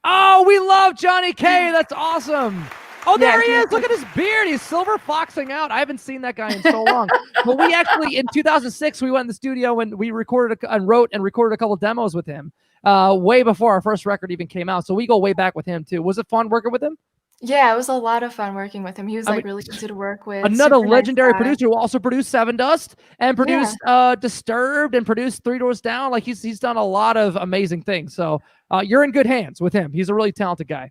Oh, we love Johnny K. That's awesome. Oh, there he is. Look at his beard. He's silver foxing out. I haven't seen that guy in so long. But we actually, in 2006, we went in the studio and we recorded and wrote and recorded a couple demos with him way before our first record even came out. So we go way back with him, too. Was it fun working with him? Yeah, it was a lot of fun working with him. He was I mean, really easy to work with. Another super nice legendary guy. producer who also produced Seven Dust and produced Disturbed and produced Three Doors Down. Like he's done a lot of amazing things. So you're in good hands with him. He's a really talented guy.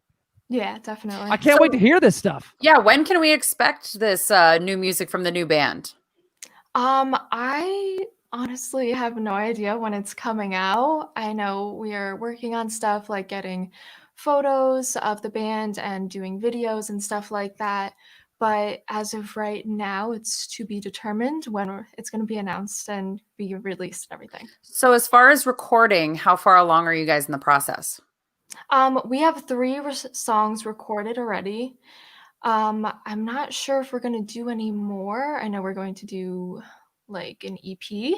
Yeah, definitely. I can't wait to hear this stuff. Yeah, when can we expect this new music from the new band? I honestly have no idea when it's coming out. I know we are working on stuff like getting photos of the band and doing videos and stuff like that. But as of right now, it's to be determined when it's going to be announced and be released and everything. So as far as recording, how far along are you guys in the process? We have 3 songs recorded already. I'm not sure if we're going to do any more. I know we're going to do like an EP.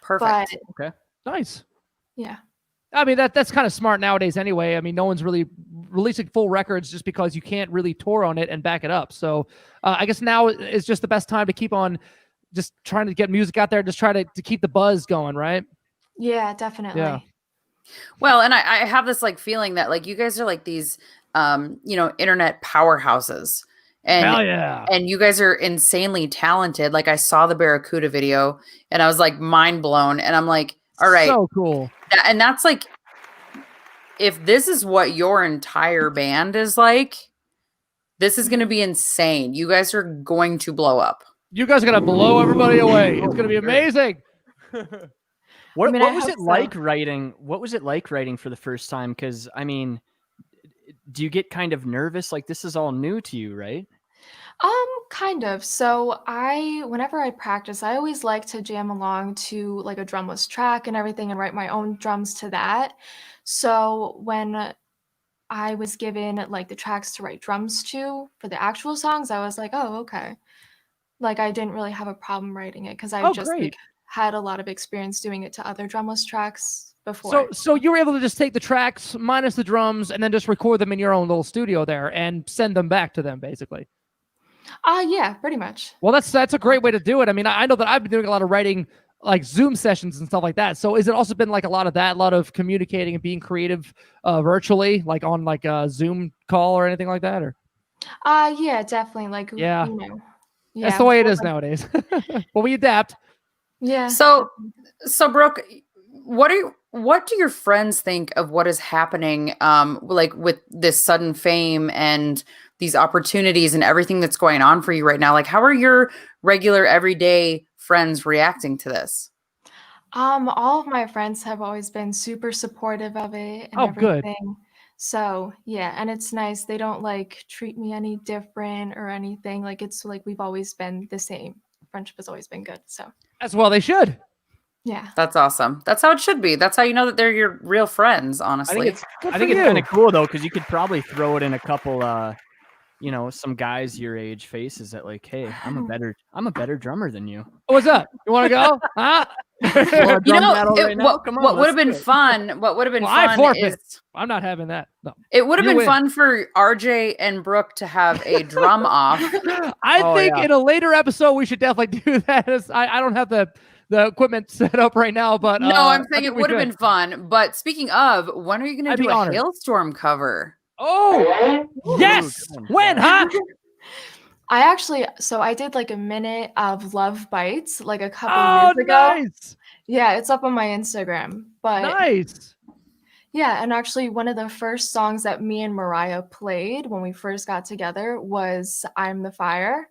Perfect. But, Okay. Nice. yeah. I mean, that's kind of smart nowadays anyway. I mean, no one's really releasing full records just because you can't really tour on it and back it up. So I guess now is just the best time to keep on just trying to get music out there, just try to keep the buzz going, right? Yeah, definitely. Yeah. Well, and I have this like feeling that like you guys are like these internet powerhouses. And Hell yeah. and you guys are insanely talented. Like I saw the Barracuda video and I was like mind blown. And I'm like, all right. So cool. And that's like, if this is what your entire band is like, this is going to be insane. You guys are going to blow up. You guys are going to blow everybody away. It's going to be amazing. What was it like writing? What was it like writing for the first time? Because I mean, do you get kind of nervous? Like this is all new to you, right? Kind of. So whenever I practice, I always like to jam along to like a drumless track and everything and write my own drums to that. So when I was given like the tracks to write drums to for the actual songs, I was like, oh, okay. Like I didn't really have a problem writing it because I just like, had a lot of experience doing it to other drumless tracks before. So you were able to just take the tracks minus the drums and then just record them in your own little studio there and send them back to them, basically. Yeah, pretty much. Well, that's a great way to do it. I mean, I know that I've been doing a lot of writing, like Zoom sessions and stuff like that. So is it also been like a lot of communicating and being creative virtually, like on like a Zoom call or anything like that? Or yeah, definitely. Like yeah, yeah, that's the way it is nowadays. Well, we adapt. Yeah. So Brooke, what do your friends think of what is happening like with this sudden fame and these opportunities and everything that's going on for you right now? Like how are your regular everyday friends reacting to this? All of my friends have always been super supportive of it and everything. Good. So yeah, and it's nice. They don't like treat me any different or anything. Like it's like we've always been the same. Friendship has always been good. So as well they should. Yeah. That's awesome. That's how it should be. That's how you know that they're your real friends, honestly. I think it's kind of cool though, because you could probably throw it in a couple some guys your age faces that like, hey, I'm a better drummer than you. What's up? You want to go? Huh? What would have been fun? What would have been fun is I'm not having that. No. It would have been fun for RJ and Brooke to have a drum off. I think in a later episode we should definitely do that. I don't have the equipment set up right now, but no, I'm saying it would have been fun. But speaking of, when are you going to do a Hailstorm cover? Oh, yes. When, huh? I did like a minute of Love Bites like a couple years ago. Nice. Yeah, it's up on my Instagram. But nice. Yeah, and actually one of the first songs that me and Mariah played when we first got together was I'm the Fire.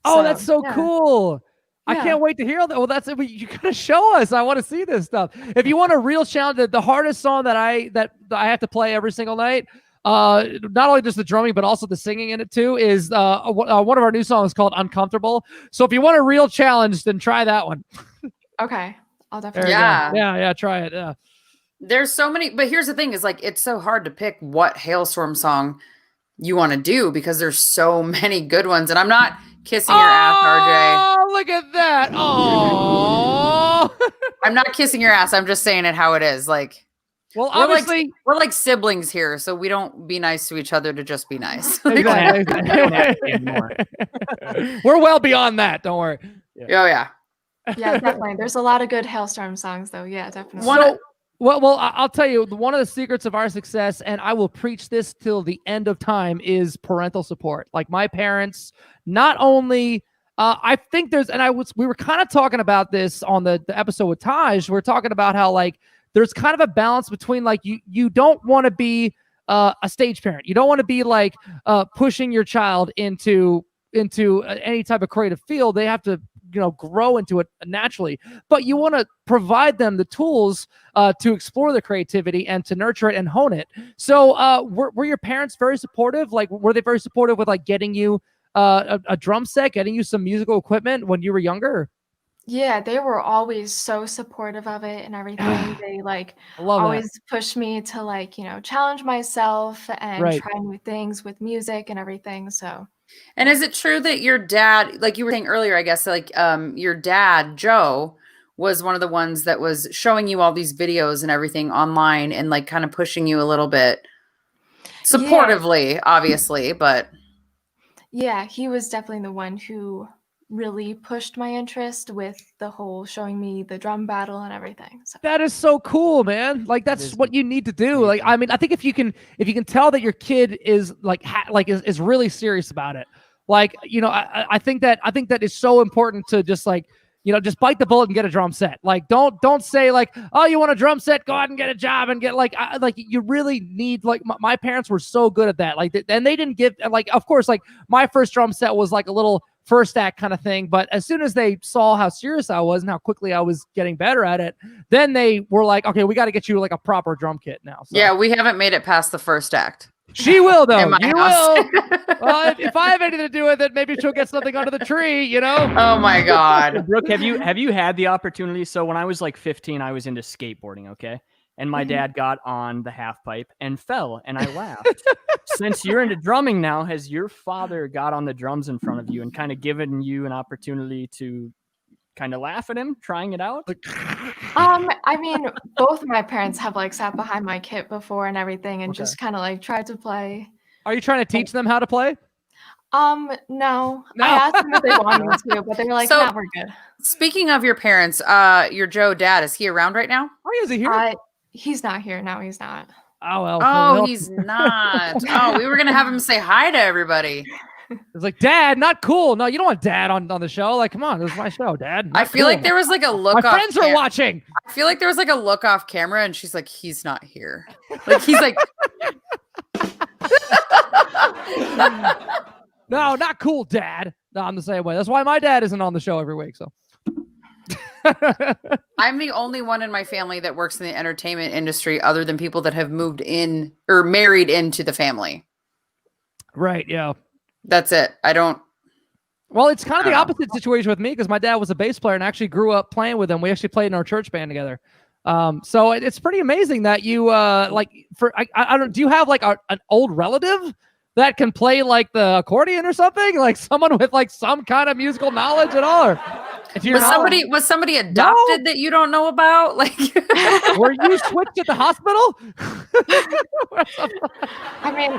Oh, that's so cool. I can't wait to hear that. Well, that's it. You gotta show us. I want to see this stuff. If you want a real challenge, the hardest song that I have to play every single night, not only just the drumming but also the singing in it too, is one of our new songs called Uncomfortable. So if you want a real challenge, then try that one. Okay, I'll definitely. Yeah, try it. Yeah. There's so many, but here's the thing: is like it's so hard to pick what Hailstorm song you want to do because there's so many good ones, and I'm not kissing your ass, RJ. Oh, look at that! Oh, I'm not kissing your ass. I'm just saying it how it is. Like, well, obviously we're like siblings here, so we don't be nice to each other to just be nice. Exactly. We're well beyond that. Don't worry. Yeah. Oh yeah. Yeah, definitely. There's a lot of good Hailstorm songs, though. Yeah, definitely. Well, I'll tell you, one of the secrets of our success, and I will preach this till the end of time, is parental support. Like my parents, not only, I think we were kind of talking about this on the episode with Taj. We're talking about how like there's kind of a balance between like you don't want to be a stage parent. You don't want to be like pushing your child into any type of creative field. They have to grow into it naturally, but you want to provide them the tools to explore the creativity and to nurture it and hone it. So were your parents very supportive? Like, were they very supportive with like getting you a drum set, getting you some musical equipment when you were younger? Yeah, they were always so supportive of it and everything. They like always pushed me to like, challenge myself and try new things with music and everything. So. And is it true that your dad, like you were saying earlier, I guess, like your dad, Joe, was one of the ones that was showing you all these videos and everything online and like kind of pushing you a little bit supportively, obviously, but. Yeah, he was definitely the one who really pushed my interest with the whole showing me the drum battle and everything. So. That is so cool, man. Like that's what you need to do. Like, I mean, I think if you can tell that your kid is like is really serious about it, Like, I think that is so important to just like, just bite the bullet and get a drum set. Like, don't say like, oh, you want a drum set? Go out and get a job and get like you really need like my parents were so good at that. Like, and they didn't give like, of course, like my first drum set was like a little first act kind of thing. But as soon as they saw how serious I was and how quickly I was getting better at it, then they were like, okay, we got to get you like a proper drum kit now. So. Yeah, we haven't made it past the first act. She will though. In my You house. will. Well, if I have anything to do with it, maybe she'll get something under the tree. Oh my God. Brooke, have you had the opportunity? So when I was like 15, I was into skateboarding. Okay. And my dad got on the half pipe and fell, and I laughed. Since you're into drumming now, has your father got on the drums in front of you and kind of given you an opportunity to kind of laugh at him trying it out? I mean, both of my parents have like sat behind my kit before and everything, and just kind of like tried to play. Are you trying to teach them how to play? No. I asked them if they wanted me to, but they were like, So- "No, we're good." Speaking of your parents, your Joe dad, is he around right now? Oh, is he here? He's not here. No, he's not. Oh well. Oh, he's not. Oh, we were gonna have him say hi to everybody. It's like, Dad, not cool. No, you don't want Dad on the show. Like, come on, this is my show, Dad. I feel like there was like a look My off. friends are watching. I feel like there was like a look off camera, and she's like, he's not here. Like he's like, No, not cool, Dad. No, I'm the same way. That's why my dad isn't on the show every week. So I'm the only one in my family that works in the entertainment industry, other than people that have moved in or married into the family. Right. Yeah. That's it. I don't. Well, it's kind of the opposite situation with me because my dad was a bass player and actually grew up playing with him. We actually played in our church band together. So it's pretty amazing that you like for I don't. Do you have like an old relative that can play like the accordion or something? Like someone with like some kind of musical knowledge at all? Or Was somebody adopted that you don't know about? Like, were you switched at the hospital? I mean,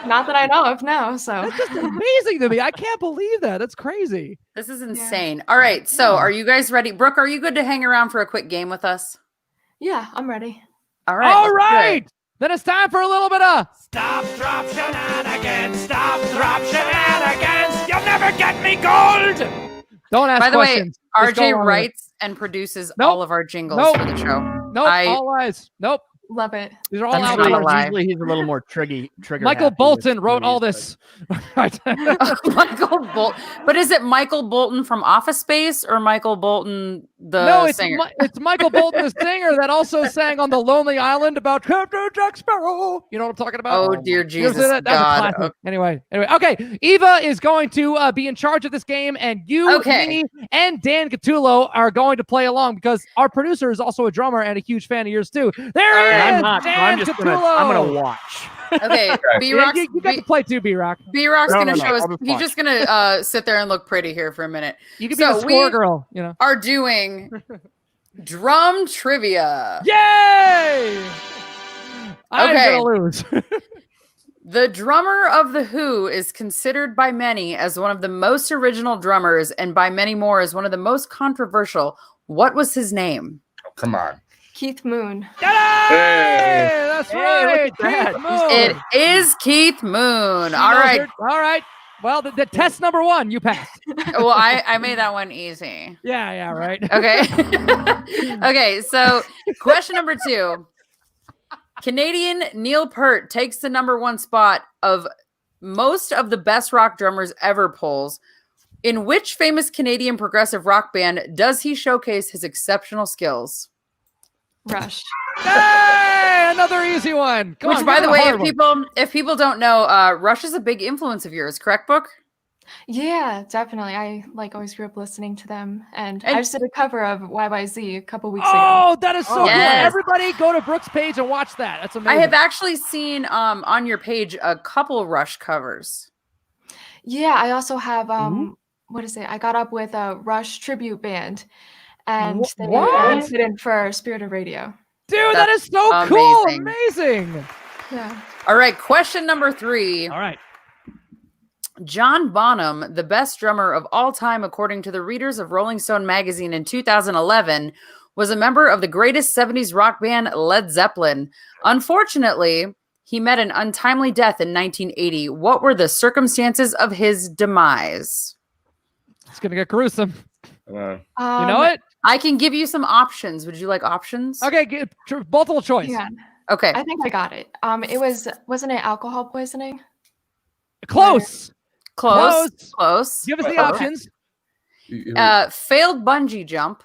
not that I know of, no. So that's just amazing to me. I can't believe that. That's crazy. This is insane. All right, so are you guys ready? Brooke, are you good to hang around for a quick game with us? yeah, I'm ready. All right. All let's do right. it. Then it's time for a little bit of Stop, drop, shenanigans. Stop, drop, shenanigans. You'll never get me gold. Don't ask By the questions. way, Just go RJ on with it. writes and produces Nope. all of our jingles Nope. for the show. Nope. All lies. Nope. Love it. These are all That's out not there. a lie. Usually he's a little more trigger. Michael happy Bolton with wrote all movies, this. Michael Bolton. But is it Michael Bolton from Office Space or Michael Bolton the No, it's singer? it's Michael Bolton, the singer that also sang on the Lonely Island about Captain Jack Sparrow. You know what I'm talking about? Oh dear You ever Jesus see that? That's a God. classic. Anyway, okay. Eva is going to be in charge of this game, and you, Okay. me, and Dan Catullo are going to play along because our producer is also a drummer and a huge fan of yours too. There he And is, I'm not. So Dan I'm just Catullo. gonna watch. Okay, B Yeah, Rock's you got to play too, B-Rock. B-Rock's No, gonna no, no, show us. I'll just He's watch. just gonna sit there and look pretty here for a minute. You can be So the score we- girl, you know. Are doing drum trivia. Yay! I'm Okay. gonna lose. The drummer of The Who is considered by many as one of the most original drummers, and by many more as one of the most controversial. What was his name? Come on. Keith Moon. Hey, that's Hey, right. look at that. Keith Moon. It is Keith Moon. She All knows right. her- All right. Well, the test number 1, you passed. Well, I made that one easy. Yeah, right. Okay. Okay, so question number 2. Canadian Neil Peart takes the number 1 spot of most of the best rock drummers ever polls. In which famous Canadian progressive rock band does he showcase his exceptional skills? Rush. Hey, another easy one. Come Which, on, by give the me way, a hard one. if people don't know, Rush is a big influence of yours, correct, Book? Yeah, definitely. I like always grew up listening to them, and I And- just did a cover of YYZ a couple weeks ago. Oh, that is so cool. Yes. Everybody go to Brooke's page and watch that. That's amazing. I have actually seen on your page a couple Rush covers. Yeah, I also have what is it? I got up with a Rush tribute band, and they what? fit in for Spirit of Radio. Dude, that is so cool. Amazing. Yeah. All right, question number 3. All right. John Bonham, the best drummer of all time, according to the readers of Rolling Stone magazine in 2011, was a member of the greatest 70s rock band Led Zeppelin. Unfortunately, He met an untimely death in 1980. What were the circumstances of his demise? It's gonna get gruesome. You know it? I can give you some options. Would you like options? Okay, multiple choice. Yeah. Okay. I think I got it. Wasn't it alcohol poisoning? Close. Close. Give us the options. Failed bungee jump,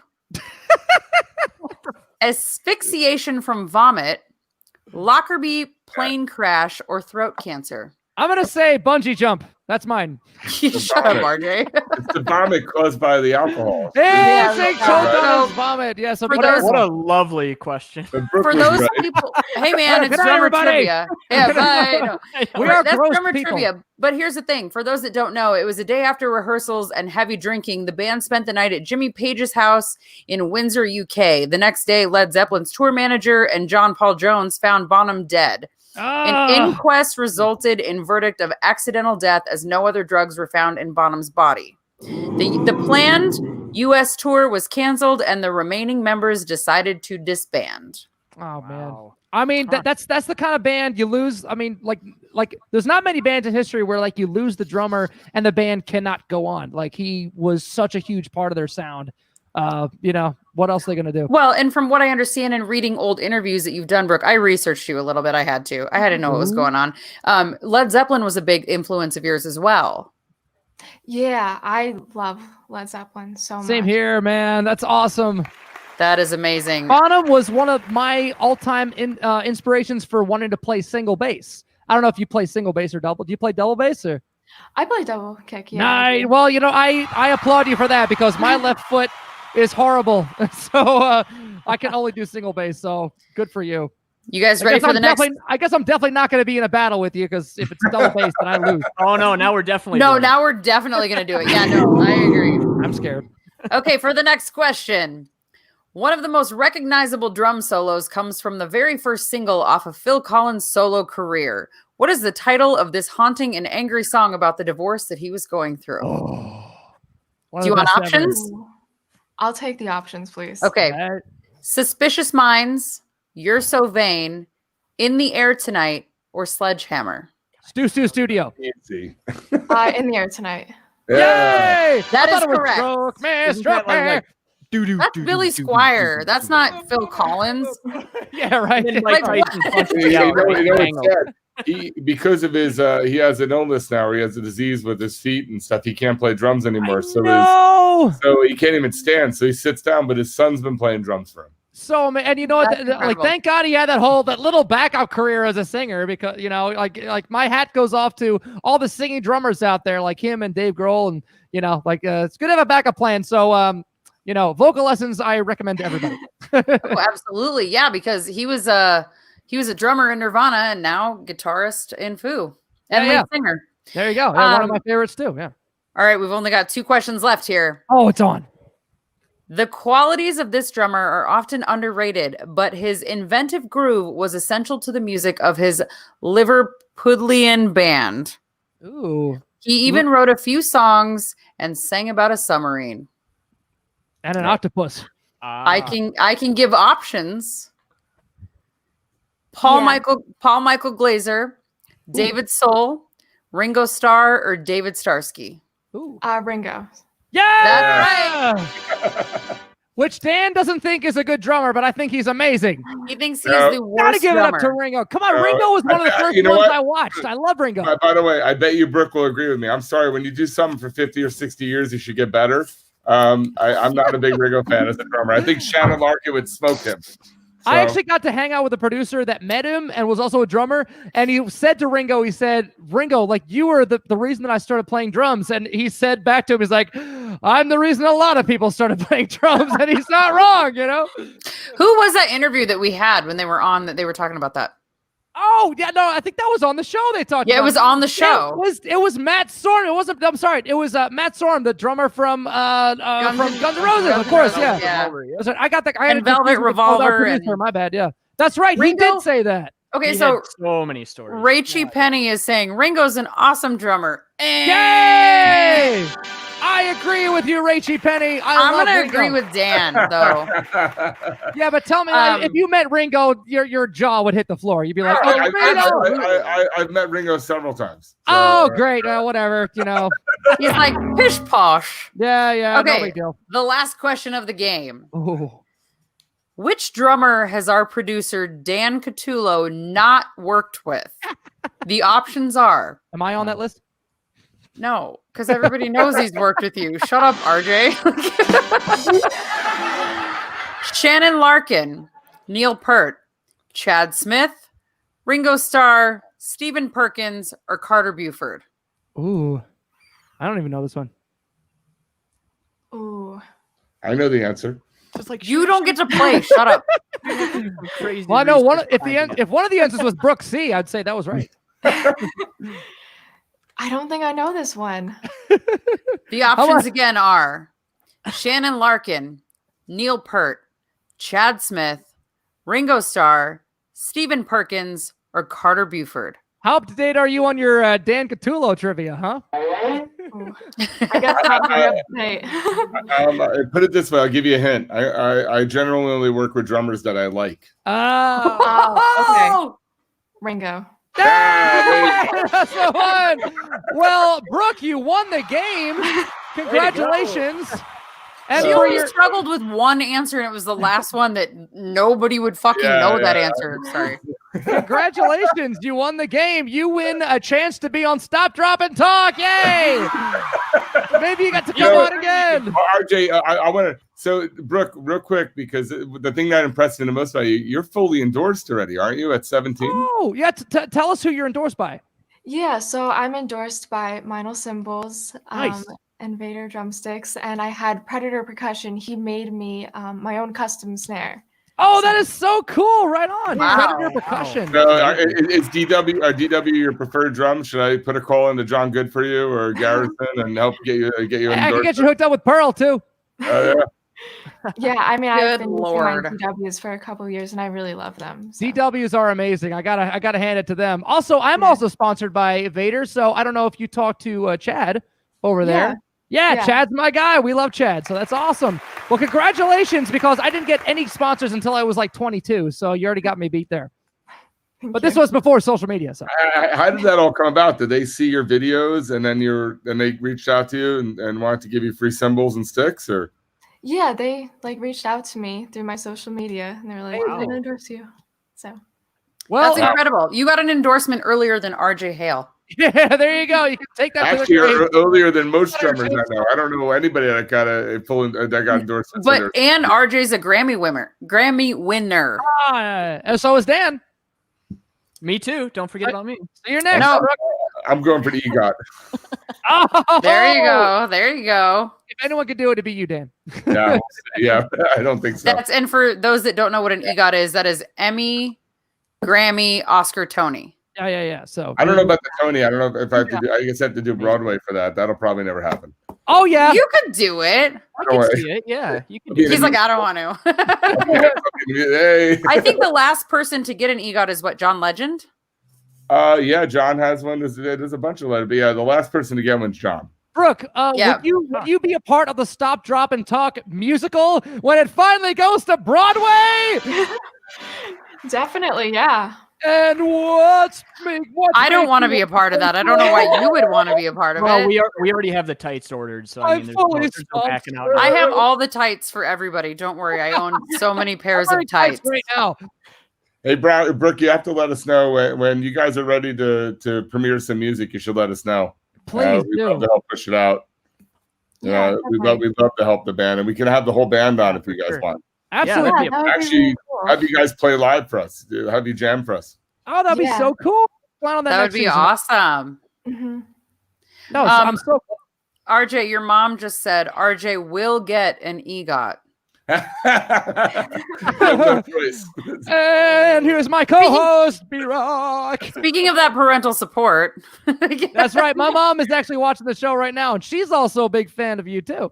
asphyxiation from vomit, Lockerbie plane crash, or throat cancer. I'm gonna say bungee jump. That's mine. Shut up, RJ. It's the vomit caused by the alcohol. Hey, vomit. Yeah, so what a lovely question. For those people, hey man, it's Good night, drummer everybody. trivia. Yeah, bye. We are That's gross drummer people. trivia. But here's the thing: for those that don't know, it was a day after rehearsals and heavy drinking. The band spent the night at Jimmy Page's house in Windsor, UK. The next day, Led Zeppelin's tour manager and John Paul Jones found Bonham dead. An inquest resulted in verdict of accidental death as no other drugs were found in Bonham's body. The planned U.S. tour was canceled and the remaining members decided to disband. Oh man. I mean, that's the kind of band you lose. I mean, like there's not many bands in history where like you lose the drummer and the band cannot go on. Like he was such a huge part of their sound. What else are they going to do? Well, and from what I understand in reading old interviews that you've done, Brooke, I researched you a little bit. I had to know what was going on. Led Zeppelin was a big influence of yours as well. Yeah, I love Led Zeppelin so much. Same here, man. That's awesome. That is amazing. Bonham was one of my all-time inspirations for wanting to play single bass. I don't know if you play single bass or double. Do you play double bass or? I play double kick. Yeah. Nice. Well, I applaud you for that because my left foot is horrible. So I can only do single bass. So good for you. You guys ready for the next? I guess I'm definitely not going to be in a battle with you because if it's double bass, then I lose. Oh no! Now we're definitely now we're definitely going to do it. Yeah, no, I agree. I'm scared. Okay, for the next question. One of the most recognizable drum solos comes from the very first single off of Phil Collins' solo career. What is the title of this haunting and angry song about the divorce that he was going through? Do you want options? I'll take the options, please. Okay. Suspicious Minds, You're So Vain, In the Air Tonight, or Sledgehammer? Studio. In the Air Tonight. Yay! That is correct. That's Billy Squire. That's not Phil Collins. Yeah, right. Because of his, he has an illness now. He has a disease with his feet and stuff. He can't play drums anymore. So he can't even stand. So he sits down. But his son's been playing drums for him. So, and you know what? Like, thank God he had that little backup career as a singer because like my hat goes off to all the singing drummers out there, like him and Dave Grohl, and it's good to have a backup plan. So, vocal lessons I recommend to everybody. Oh, absolutely, yeah, because he was a drummer in Nirvana and now guitarist in Foo and lead singer. There you go. Yeah, one of my favorites too. Yeah. All right, we've only got 2 questions left here. Oh, it's on. The qualities of this drummer are often underrated, but his inventive groove was essential to the music of his Liverpudlian band. Ooh. He even wrote a few songs and sang about a submarine. And an octopus. I can give options. Paul Michael Glazer, David Soul, Ringo Starr, or David Starsky? Ooh. Ringo. Yeah, that's right. Which Dan doesn't think is a good drummer, but I think he's amazing. He thinks he's the worst Gotta give drummer. it up to Ringo. Come on, Ringo was one of the first ones I watched. I love Ringo. By the way, I bet you Brooke will agree with me. I'm sorry, when you do something for 50 or 60 years, you should get better. I'm not a big Ringo fan as a drummer. I think Shannon Larkin would smoke him. So. I actually got to hang out with a producer that met him and was also a drummer. And he said to Ringo, Ringo, like, you were the reason that I started playing drums. And he said back to him, he's like, I'm the reason a lot of people started playing drums. And he's not wrong, Who was that interview that we had when they were on that they were talking about that? Oh, yeah, no, I think that was on the show they talked about. Yeah, it was on the show. It was Matt Sorum. It wasn't, I'm sorry. It was Matt Sorum, the drummer from Guns N' Roses, of course, yeah. I got the and Velvet Revolver. And my bad, yeah. That's right. Ringo, he did say that. Okay, he so had so many stories. Rachie Penny is saying Ringo's an awesome drummer. Yay! I I agree with you, Rachie Penny. I'm love gonna Ringo. agree with Dan though. Yeah, but tell me, if you met Ringo, your jaw would hit the floor. You'd be like, "Oh, Ringo!" I've met Ringo several times. So, Oh, great. Whatever. You know. He's like pish posh. Yeah. No Okay. big deal. The last question of the game. Ooh. Which drummer has our producer Dan Catullo not worked with? The options are. Am I on that list? No, because everybody knows he's worked with you. Shut up, RJ. Shannon Larkin, Neil Peart, Chad Smith, Ringo Starr, Stephen Perkins, or Carter Buford? Ooh. I don't even know this one. Ooh. I know the answer. Just like you don't get to play. Shut up. Well, I know if one of the answers was Brooke C, I'd say that was right. I don't think I know this one. The options again are Shannon Larkin, Neil Peart, Chad Smith, Ringo Starr, Stephen Perkins, or Carter Buford. How up to date are you on your Dan Catullo trivia, huh? I guess I'm up to date. Put it this way, I'll give you a hint. I generally only work with drummers that I like. Oh, okay. Ringo. That's the one. Well, Brooke, you won the game. Congratulations. And she only struggled with one answer, and it was the last one that nobody would fucking know that answer. Sorry. Congratulations. You won the game. You win a chance to be on Stop, Drop, and Talk. Yay. Maybe you got to come on again. RJ, I want to. So, Brooke, real quick, because the thing that impressed me the most about you, you're fully endorsed already, aren't you, at 17? Oh, yeah. Tell us who you're endorsed by. Yeah, so I'm endorsed by Meinl Cymbals Nice. and Vader Drumsticks, and I had Predator Percussion. He made me my own custom snare. Oh, that is so cool. Right on. Wow. Predator Percussion. So, is DW your preferred drum? Should I put a call into John Good for you or Garrison and help get you I can endorsed? get you hooked up with Pearl, too. Yeah. Yeah, I mean, I've been Lord. using my DWs for a couple of years, and I really love them. So. DWs are amazing. I gotta hand it to them. Also, I'm also sponsored by Vader, so I don't know if you talked to Chad over there. Yeah, Chad's my guy. We love Chad, so that's awesome. Well, congratulations, because I didn't get any sponsors until I was like 22, so you already got me beat there. But this was before social media. So how did that all come about? Did they see your videos and then they reached out to you and wanted to give you free cymbals and sticks, or? Yeah, they reached out to me through my social media, and they were like, "I'm gonna endorse you." So, well, that's incredible. You got an endorsement earlier than RJ Hale. Yeah, there you go. You can take that. Actually, earlier than most drummers I know. I don't know anybody that got endorsements. But and RJ's a Grammy winner. And so is Dan. Me too. Don't forget about me. So you're next. No. I'm going for the EGOT. There you go. If anyone could do it, it'd be you, Dan. Yeah, I don't think so. And for those that don't know what an EGOT is, that is Emmy, Grammy, Oscar, Tony. Yeah. So I don't know about the Tony. I don't know if I have to do. I guess I have to do Broadway for that. That'll probably never happen. Oh yeah, you could do it. I can see it. Yeah, you can. He's like, I don't want to. Hey. I think the last person to get an EGOT is what, John Legend? Yeah, John has one. There's a bunch of letters, but yeah, the last person to get one's John. Brooke, would you be a part of the Stop, Drop, and Talk musical when it finally goes to Broadway? definitely, yeah. And I don't want to be a part of that. I don't know why you would want to be a part of it. We already have the tights ordered, so I mean, there's no backing out. I have all the tights for everybody. Don't worry, I own so many pairs of tights right now. Hey, Brooke, you have to let us know when you guys are ready to premiere some music. You should let us know. Please we'd do. love to help push it out. We'd love to help the band, and we can have the whole band on if you guys want. Absolutely. Actually, have you guys play live for us? Have you jam for us? Oh, that'd be so cool. Plan on that would be awesome. Mm-hmm. No, I'm so. RJ, your mom just said RJ will get an EGOT. And here's my co-host, B-Rock. Speaking of that parental support. That's right. My mom is actually watching the show right now, and she's also a big fan of you too.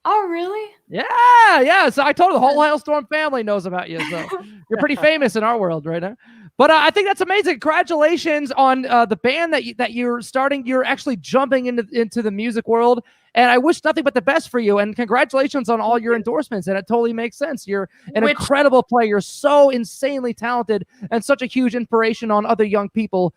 Oh, really? Yeah. So I told the whole Hailstorm family knows about you. So you're pretty famous in our world right now. But I think that's amazing. Congratulations on the band that you're starting. You're actually jumping into the music world, and I wish nothing but the best for you. And congratulations on all your endorsements. And it totally makes sense. You're an incredible player. You're so insanely talented and such a huge inspiration on other young people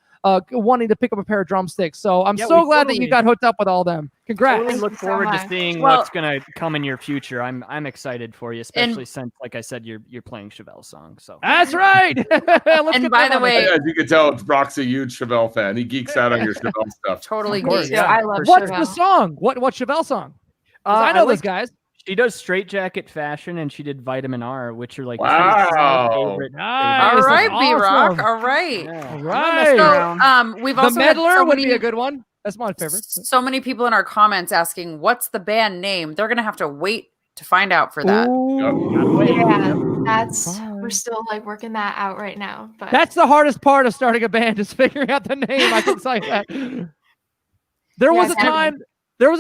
wanting to pick up a pair of drumsticks. So I'm so glad that you got hooked up with all them. Congrats. Totally look forward to seeing what's gonna come in your future. I'm excited for you, especially since, like I said, you're playing Chevelle's song. So that's right. And by the way, as you can tell, Brock's a huge Chevelle fan. He geeks out on your Chevelle stuff. Totally geeks. Yeah, I love What's Chevelle. the song? What's Chevelle song? I know those guys. She does Straight Jacket Fashion, and she did Vitamin R, which are like favorite. Nice. All right, That's B-Rock. awesome. All right. All right. So, we've The also had Meddler so would many, be a good one. That's my favorite. so many people in our comments asking, what's the band name? They're going to have to wait to find out for that. Yeah, we're still like working that out right now. But That's the hardest part of starting a band is figuring out the name. I can tell you that. There was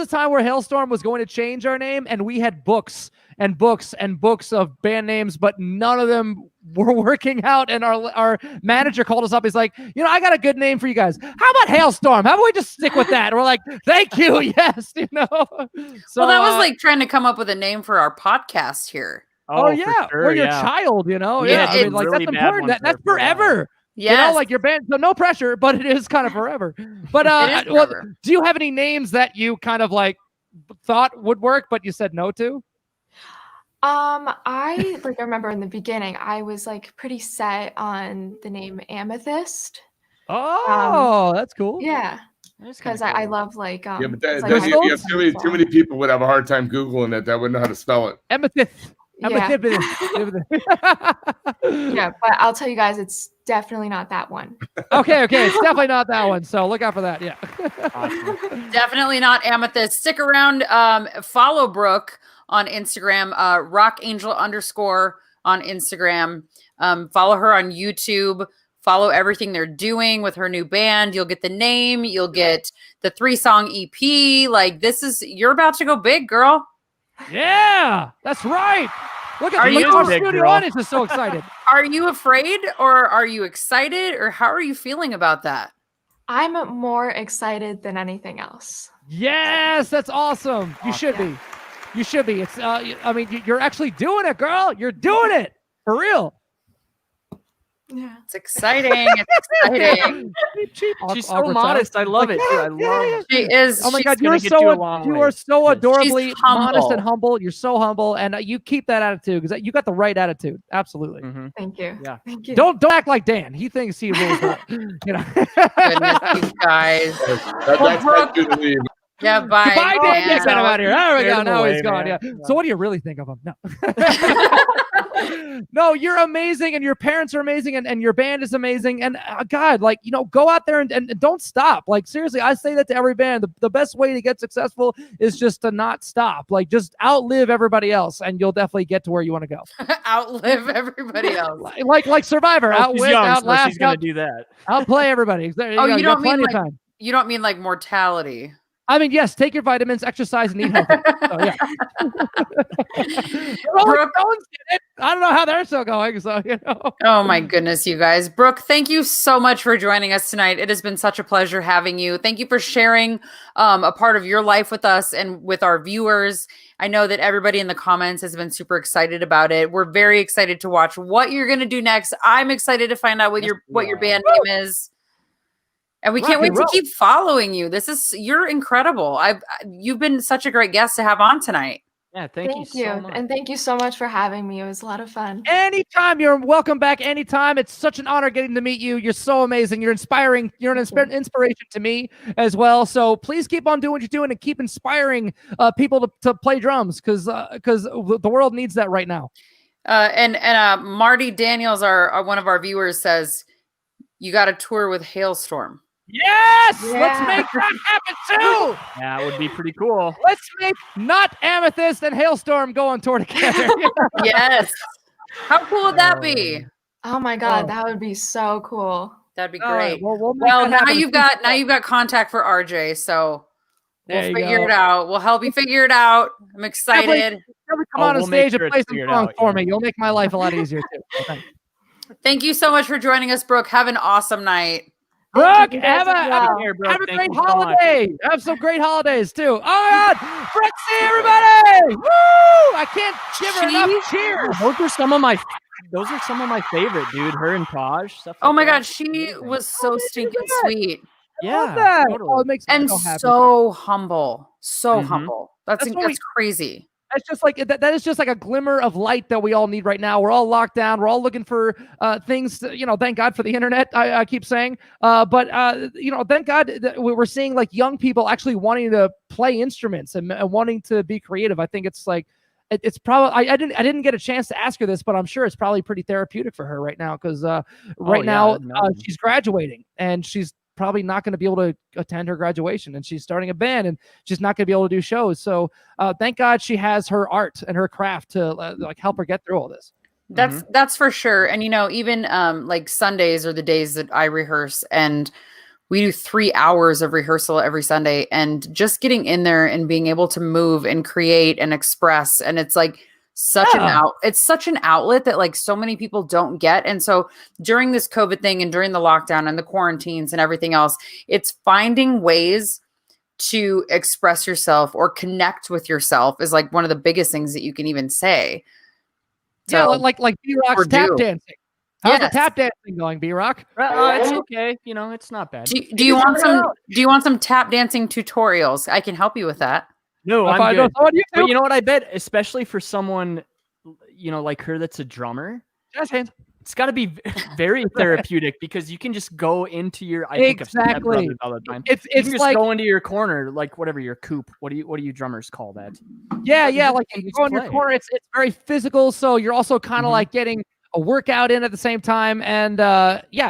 a time where Hailstorm was going to change our name, and we had books and books and books of band names, but none of them were working out. And our manager called us up. He's like, I got a good name for you guys. How about Hailstorm? How about we just stick with that? And we're like, thank you. Yes. So well, that was like trying to come up with a name for our podcast here. Oh yeah. Sure, or your yeah. child, Yeah, I mean, like really that's bad important. ones That's there for a while. forever. Yes. Like your band, so no pressure, but it is kind of forever. But It is forever. do you have any names that you kind of like thought would work, but you said no to? I remember in the beginning, I was like pretty set on the name Amethyst. Oh, that's cool. Yeah, because I love like Yeah, but it's, that, like, you have too many people would have a hard time Googling it that wouldn't know how to spell it. Amethyst. Yeah. Yeah, but I'll tell you guys, it's definitely not that one. Okay, it's definitely not that one. So look out for that. Yeah. Definitely not Amethyst. Stick around. Follow Brooke on Instagram, rockangel_ on Instagram. Follow her on YouTube. Follow everything they're doing with her new band. You'll get the name. You'll get the 3-song EP. Like you're about to go big, girl. Yeah, that's right. Look at Are you our big studio girl? audience is so excited. Are you afraid or are you excited or how are you feeling about that? I'm more excited than anything else. Yes, that's awesome. You should be. You should be. It's I mean, you're actually doing it, girl. You're doing it for real. Yeah, it's exciting. It's exciting. She's so modest. I love it. Too. I love it. She is. Oh my she's God, gonna you get you a long are way. so adorably She's humble. modest and humble. You're so humble, and you keep that attitude because you got the right attitude. Absolutely. Thank you. Yeah. Thank you. Don't act like Dan. He thinks he rules. Goodness, you guys. That's right to the leave. Yeah, bye. Goodbye, Dan. Get out of here. There we go. Get him Now away, he's gone. man. Yeah. So what do you really think of him? No. No, you're amazing, and your parents are amazing, and your band is amazing. And God, go out there and don't stop. Like seriously, I say that to every band. The best way to get successful is just to not stop. Like just outlive everybody else, and you'll definitely get to where you want to go. Outlive everybody else. Like Survivor, She's outwit, young, so outlast, she's gonna do that. outplay everybody. There Oh, go. you got don't mean plenty of like time. you don't mean like mortality. I mean, yes, take your vitamins, exercise, and eat healthy. So, yeah. Brooke, I don't know how they're still going. So, Oh my goodness, you guys. Brooke, thank you so much for joining us tonight. It has been such a pleasure having you. Thank you for sharing a part of your life with us and with our viewers. I know that everybody in the comments has been super excited about it. We're very excited to watch what you're going to do next. I'm excited to find out what your band name is. And we can't wait to keep following you. You're incredible. You've been such a great guest to have on tonight. Yeah, thank you so much. And thank you so much for having me. It was a lot of fun. Anytime, you're welcome back. Anytime. It's such an honor getting to meet you. You're so amazing. You're inspiring. You're an inspiration to me as well. So please keep on doing what you're doing and keep inspiring people to play drums because the world needs that right now. And Marty Daniels, one of our viewers, says you got to tour with Hailstorm. Yes, let's make that happen too. Yeah, it would be pretty cool. Let's make not Amethyst and Hailstorm go on tour together. Yes. How cool would that be? Oh my God, that would be so cool. That'd be All right, great. well, Well, now you've got contact for RJ, so We'll There you figure go. it out. We'll help you figure it out. I'm excited. Definitely come on we'll stage make sure and play it's some figured songs out, for yeah. me. You'll make my life a lot easier too. So thanks. Thank you so much for joining us, Brooke. Have an awesome night. Brooke, you guys have as well. Here, bro. a Thank great you so much. holiday. Have some great holidays too. Oh my God, Brooke C, everybody! Woo! I can't give her enough cheers. Those are some of my favorite, dude. Her and Taj stuff. Oh like my that. God, she was so stinking that. sweet Love that. totally. Oh, it makes me and so happy. so humble. So Mhm. humble. That's That's what we- crazy. It's just like that is just like a glimmer of light that we all need right now. We're all locked down. We're all looking for things. Thank God for the internet. I keep saying, but thank God that we're seeing like young people actually wanting to play instruments and wanting to be creative. I think it's like it's probably I didn't get a chance to ask her this, but I'm sure it's probably pretty therapeutic for her right now because now she's graduating and she's probably not going to be able to attend her graduation, and she's starting a band and she's not going to be able to do shows. So thank God she has her art and her craft to like help her get through all this. That's for sure. And even like Sundays are the days that I rehearse, and we do 3 hours of rehearsal every Sunday, and just getting in there and being able to move and create and express. And it's like it's such an outlet that like so many people don't get. And so during this COVID thing and during the lockdown and the quarantines and everything else, it's finding ways to express yourself or connect with yourself is like one of the biggest things that you can even say. Yeah, So, like B-Rock's tap dancing. How's the Yes. tap dancing going, B-Rock? It's okay. It's not bad. do you want some tap dancing tutorials? I can help you with that. No, If I'm I good. don't know what you But do. you know what? I bet, especially for someone, like her that's a drummer, Jazz hands. it's got to be very therapeutic because you can just go into your. I think of Exactly. stepbrothers all the time. It's You can just like go into your corner, like whatever your coop. What do you drummers call that? yeah, You like just you go in your play. corner. It's very physical, so you're also kind of Mhm. like getting a workout in at the same time, and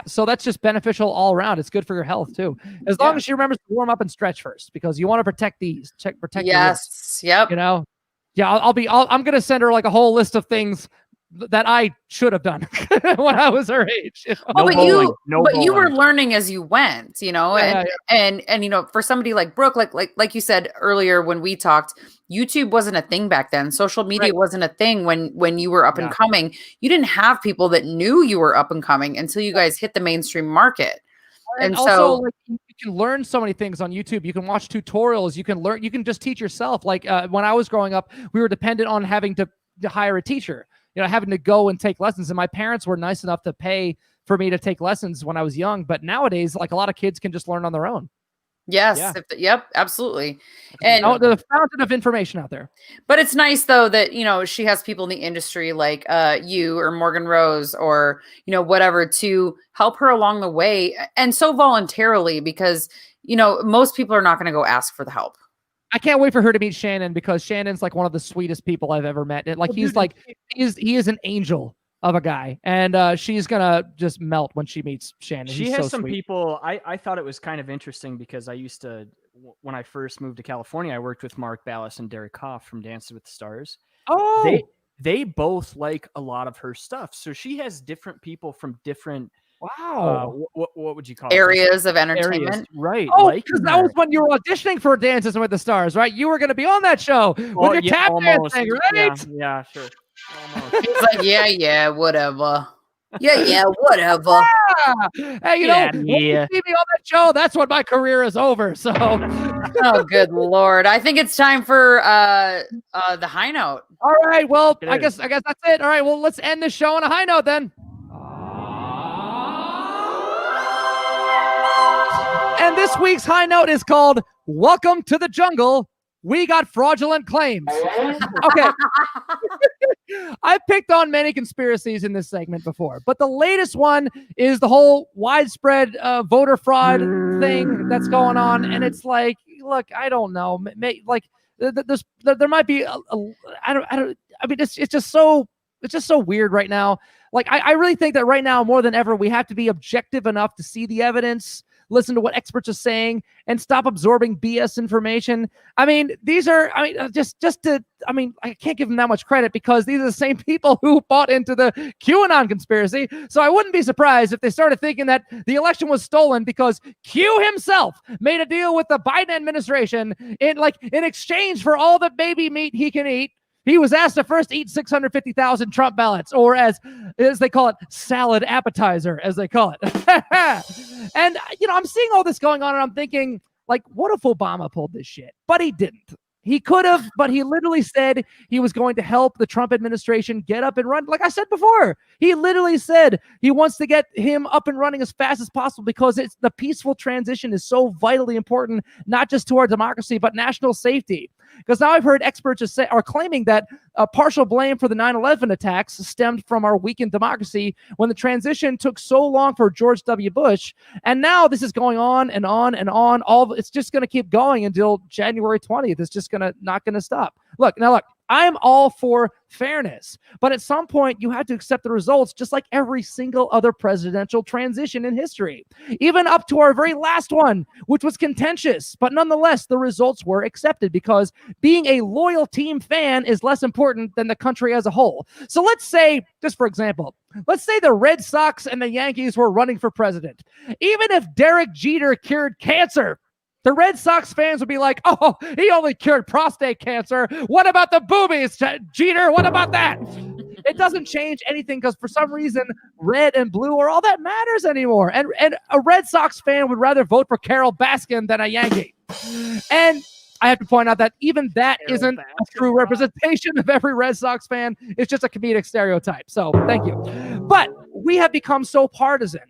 so that's just beneficial all around. It's good for your health too, as long as she remembers to warm up and stretch first, because you want to protect these. Protect your ribs, Yes. Yep. I'm gonna send her like a whole list of things that I should have done when I was her age. Well, but you were bowling. learning as you went, and for somebody like Brooke, like you said earlier when we talked, YouTube wasn't a thing back then. Social media wasn't a thing when you were up and coming. You didn't have people that knew you were up and coming until you guys hit the mainstream market. And also, so like, you can learn so many things on YouTube. You can watch tutorials. You can learn. You can just teach yourself. Like when I was growing up, we were dependent on having to hire a teacher. Having to go and take lessons. And my parents were nice enough to pay for me to take lessons when I was young. But nowadays, like a lot of kids can just learn on their own. Yes. Yep. Absolutely. And the fountain of information out there. But it's nice though that, she has people in the industry like you or Morgan Rose or, whatever to help her along the way. And so voluntarily because, most people are not going to go ask for the help. I can't wait for her to meet Shannon, because Shannon's like one of the sweetest people I've ever met. And like he is an angel of a guy, and she's gonna just melt when she meets Shannon. She He's has so some sweet. people. I thought it was kind of interesting because I used to, when I first moved to California, I worked with Mark Ballas and Derek Hoff from Dancing with the Stars. Oh, they both like a lot of her stuff. So she has different people from different. Wow. What would you call it? Areas of entertainment. Right. Oh, because that was when you were auditioning for Dances with the Stars, right? You were going to be on that show with your tap dancing, right? Yeah, sure. He's like, yeah, whatever. Yeah, whatever. Hey, when you see me on that show, that's when my career is over. So, oh, good Lord. I think it's time for the high note. All right. Well, I guess that's it. All right. Well, let's end the show on a high note then. And this week's high note is called "Welcome to the Jungle. We got fraudulent claims." Okay. I've picked on many conspiracies in this segment before, but the latest one is the whole widespread voter fraud thing that's going on. And it's like, look, I don't know. Like there might be I mean, it's just so weird right now. Like, I really think that right now, more than ever, we have to be objective enough to see the evidence. listen to what experts are saying, and stop absorbing BS information. I mean, I can't give them that much credit because these are the same people who bought into the QAnon conspiracy. So I wouldn't be surprised if they started thinking that the election was stolen because Q himself made a deal with the Biden administration in exchange for all the baby meat he can eat. He was asked to first eat 650,000 Trump ballots, or as they call it, salad appetizer, as they call it. And, I'm seeing all this going on and I'm thinking, what if Obama pulled this shit? But he didn't. He could have, but he literally said he was going to help the Trump administration get up and run. Like I said before, he literally said he wants to get him up and running as fast as possible because the peaceful transition is so vitally important, not just to our democracy, but national safety. Because now I've heard experts are claiming that partial blame for the 9/11 attacks stemmed from our weakened democracy when the transition took so long for George W. Bush. And now this is going on and on and on. It's just going to keep going until January 20th. It's just not going to stop. Look, I'm all for fairness, but at some point you have to accept the results, just like every single other presidential transition in history, even up to our very last one, which was contentious. But nonetheless, the results were accepted because being a loyal team fan is less important than the country as a whole. So let's say, just for example, the Red Sox and the Yankees were running for president. Even if Derek Jeter cured cancer, the Red Sox fans would be like, oh, he only cured prostate cancer. What about the boobies, Jeter? What about that? It doesn't change anything because for some reason, red and blue are all that matters anymore. And a Red Sox fan would rather vote for Carol Baskin than a Yankee. And I have to point out that even that isn't a true representation of every Red Sox fan. It's just a comedic stereotype. So thank you. But we have become so partisan.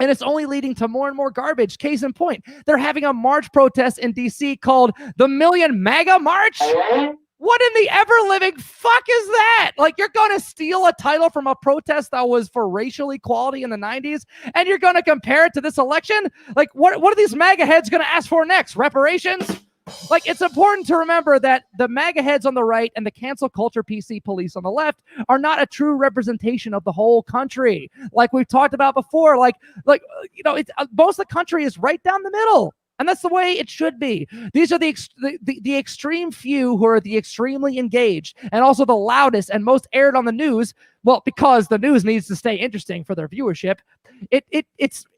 And it's only leading to more and more garbage. Case in point, they're having a march protest in D.C. called the Million MAGA March. What in the ever-living fuck is that? You're going to steal a title from a protest that was for racial equality in the 90s, and you're going to compare it to this election? What are these MAGA heads going to ask for next? Reparations? It's important to remember that the MAGA heads on the right and the cancel culture PC police on the left are not a true representation of the whole country. Like we've talked about before, most of the country is right down the middle. And that's the way it should be. These are the extreme few who are the extremely engaged and also the loudest and most aired on the news. Well, because the news needs to stay interesting for their viewership. It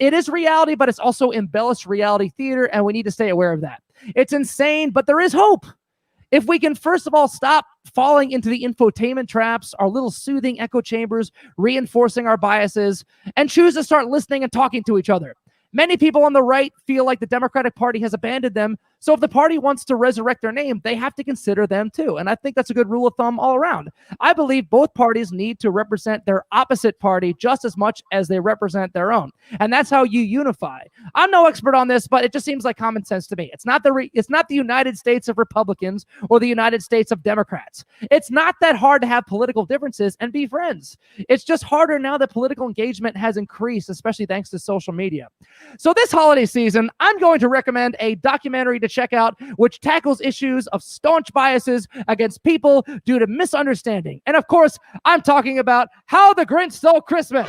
is reality, but it's also embellished reality theater, and we need to stay aware of that. It's insane, but there is hope. If we can, first of all, stop falling into the infotainment traps, our little soothing echo chambers, reinforcing our biases, and choose to start listening and talking to each other. Many people on the right feel like the Democratic Party has abandoned them. So if the party wants to resurrect their name, they have to consider them too. And I think that's a good rule of thumb all around. I believe both parties need to represent their opposite party just as much as they represent their own. And that's how you unify. I'm no expert on this, but it just seems like common sense to me. It's not the United States of Republicans or the United States of Democrats. It's not that hard to have political differences and be friends. It's just harder now that political engagement has increased, especially thanks to social media. So this holiday season, I'm going to recommend a documentary to check out which tackles issues of staunch biases against people due to misunderstanding. And of course, I'm talking about How the Grinch Stole Christmas.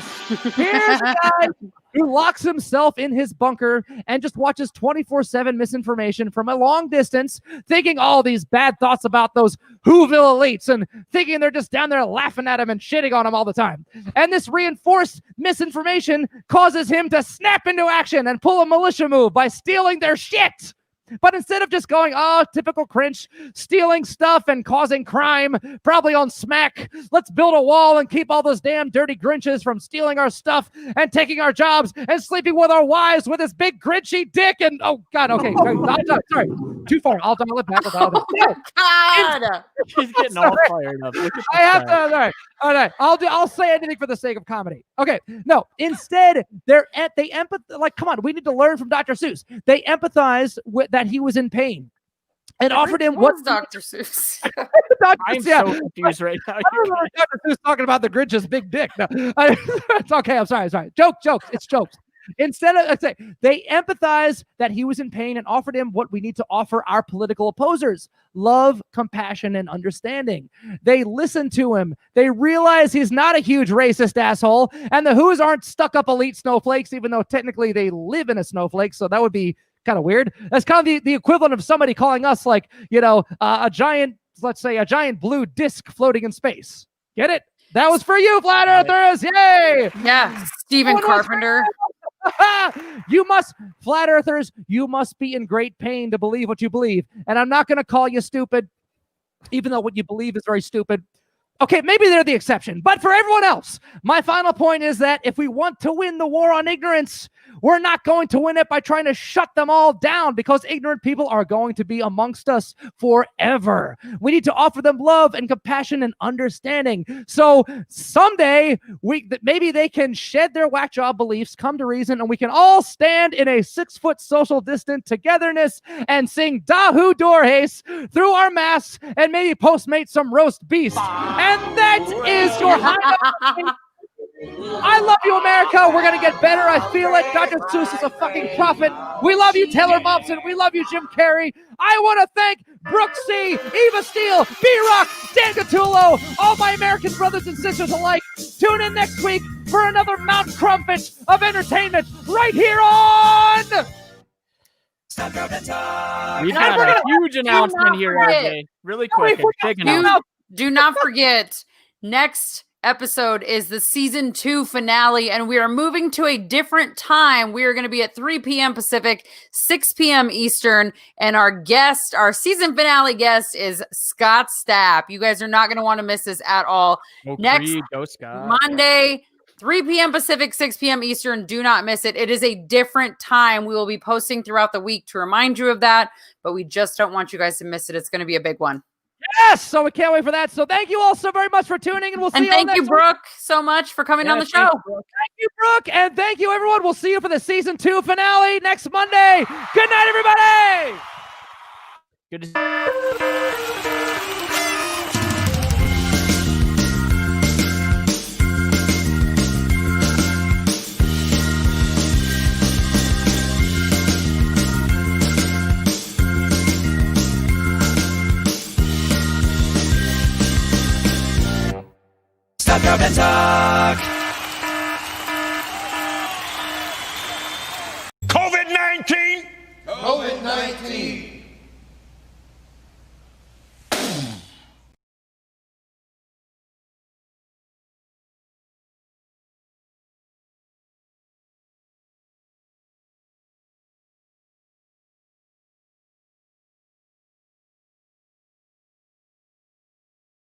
Here's a guy who locks himself in his bunker and just watches 24/7 misinformation from a long distance, thinking all these bad thoughts about those Whoville elites and thinking they're just down there laughing at him and shitting on him all the time. And this reinforced misinformation causes him to snap into action and pull a militia move by stealing their shit. But instead of just going, oh, typical Grinch, stealing stuff and causing crime, probably on smack, let's build a wall and keep all those damn dirty Grinches from stealing our stuff and taking our jobs and sleeping with our wives with his big Grinchy dick. And oh, God, okay. Sorry. Too far. I'll dial it back. Oh, God. He's getting all fired up. I have to. All right. I'll say anything for the sake of comedy. Okay. No. Instead, they empathize. Like, come on. We need to learn from Dr. Seuss. They empathize with that he was in pain and offered him what Dr. Seuss. I'm so confused right now. I don't remember Dr. Seuss talking about the Grinch's big dick. No, it's okay. I'm sorry. Jokes. It's jokes. Instead of they empathize that he was in pain and offered him what we need to offer our political opposers: love, compassion, and understanding. They listen to him. They realize he's not a huge racist asshole, and the Who's aren't stuck up elite snowflakes, even though technically they live in a snowflake, so that would be kind of weird. That's kind of the equivalent of somebody calling us like, a giant, let's say a giant blue disc floating in space. Get it? That was for you, flat earthers. Yay! Yeah, Stephen Carpenter. Flat earthers, you must be in great pain to believe what you believe. And I'm not going to call you stupid, even though what you believe is very stupid. Okay, maybe they're the exception. But for everyone else, my final point is that if we want to win the war on ignorance, we're not going to win it by trying to shut them all down, because ignorant people are going to be amongst us forever. We need to offer them love and compassion and understanding. So someday, maybe they can shed their whack job beliefs, come to reason, and we can all stand in a 6-foot social distance togetherness and sing Dahu Dorhace through our masks and maybe postmate some roast beast. And that is your high. I love you, America. We're going to get better. I feel it. Dr. Seuss is a fucking prophet. We love you, Taylor Momsen. We love you, Jim Carrey. I want to thank Brooke C, Eva Steele, B-Rock, Dan Gattulo, all my American brothers and sisters alike. Tune in next week for another Mount Crumpet of entertainment right here on... We've had a huge announcement here, RJ. Really quick. Big announcement. Do not forget, next episode is the season 2 finale, and we are moving to a different time. We are going to be at 3 p.m. Pacific, 6 p.m. Eastern, and our season finale guest is Scott Stapp. You guys are not going to want to miss this at all. Next Monday, 3 p.m. Pacific, 6 p.m. Eastern. Do not miss it. It is a different time. We will be posting throughout the week to remind you of that, but we just don't want you guys to miss it. It's going to be a big one. Yes, so we can't wait for that. So thank you all so very much for tuning, and we'll see you all next week. And thank you, Brooke, so much for coming on the show. Thank you, Brooke, and thank you, everyone. We'll see you for the season 2 finale next Monday. Good night, everybody. Good to Stop, drop, and talk. COVID-19. COVID-19.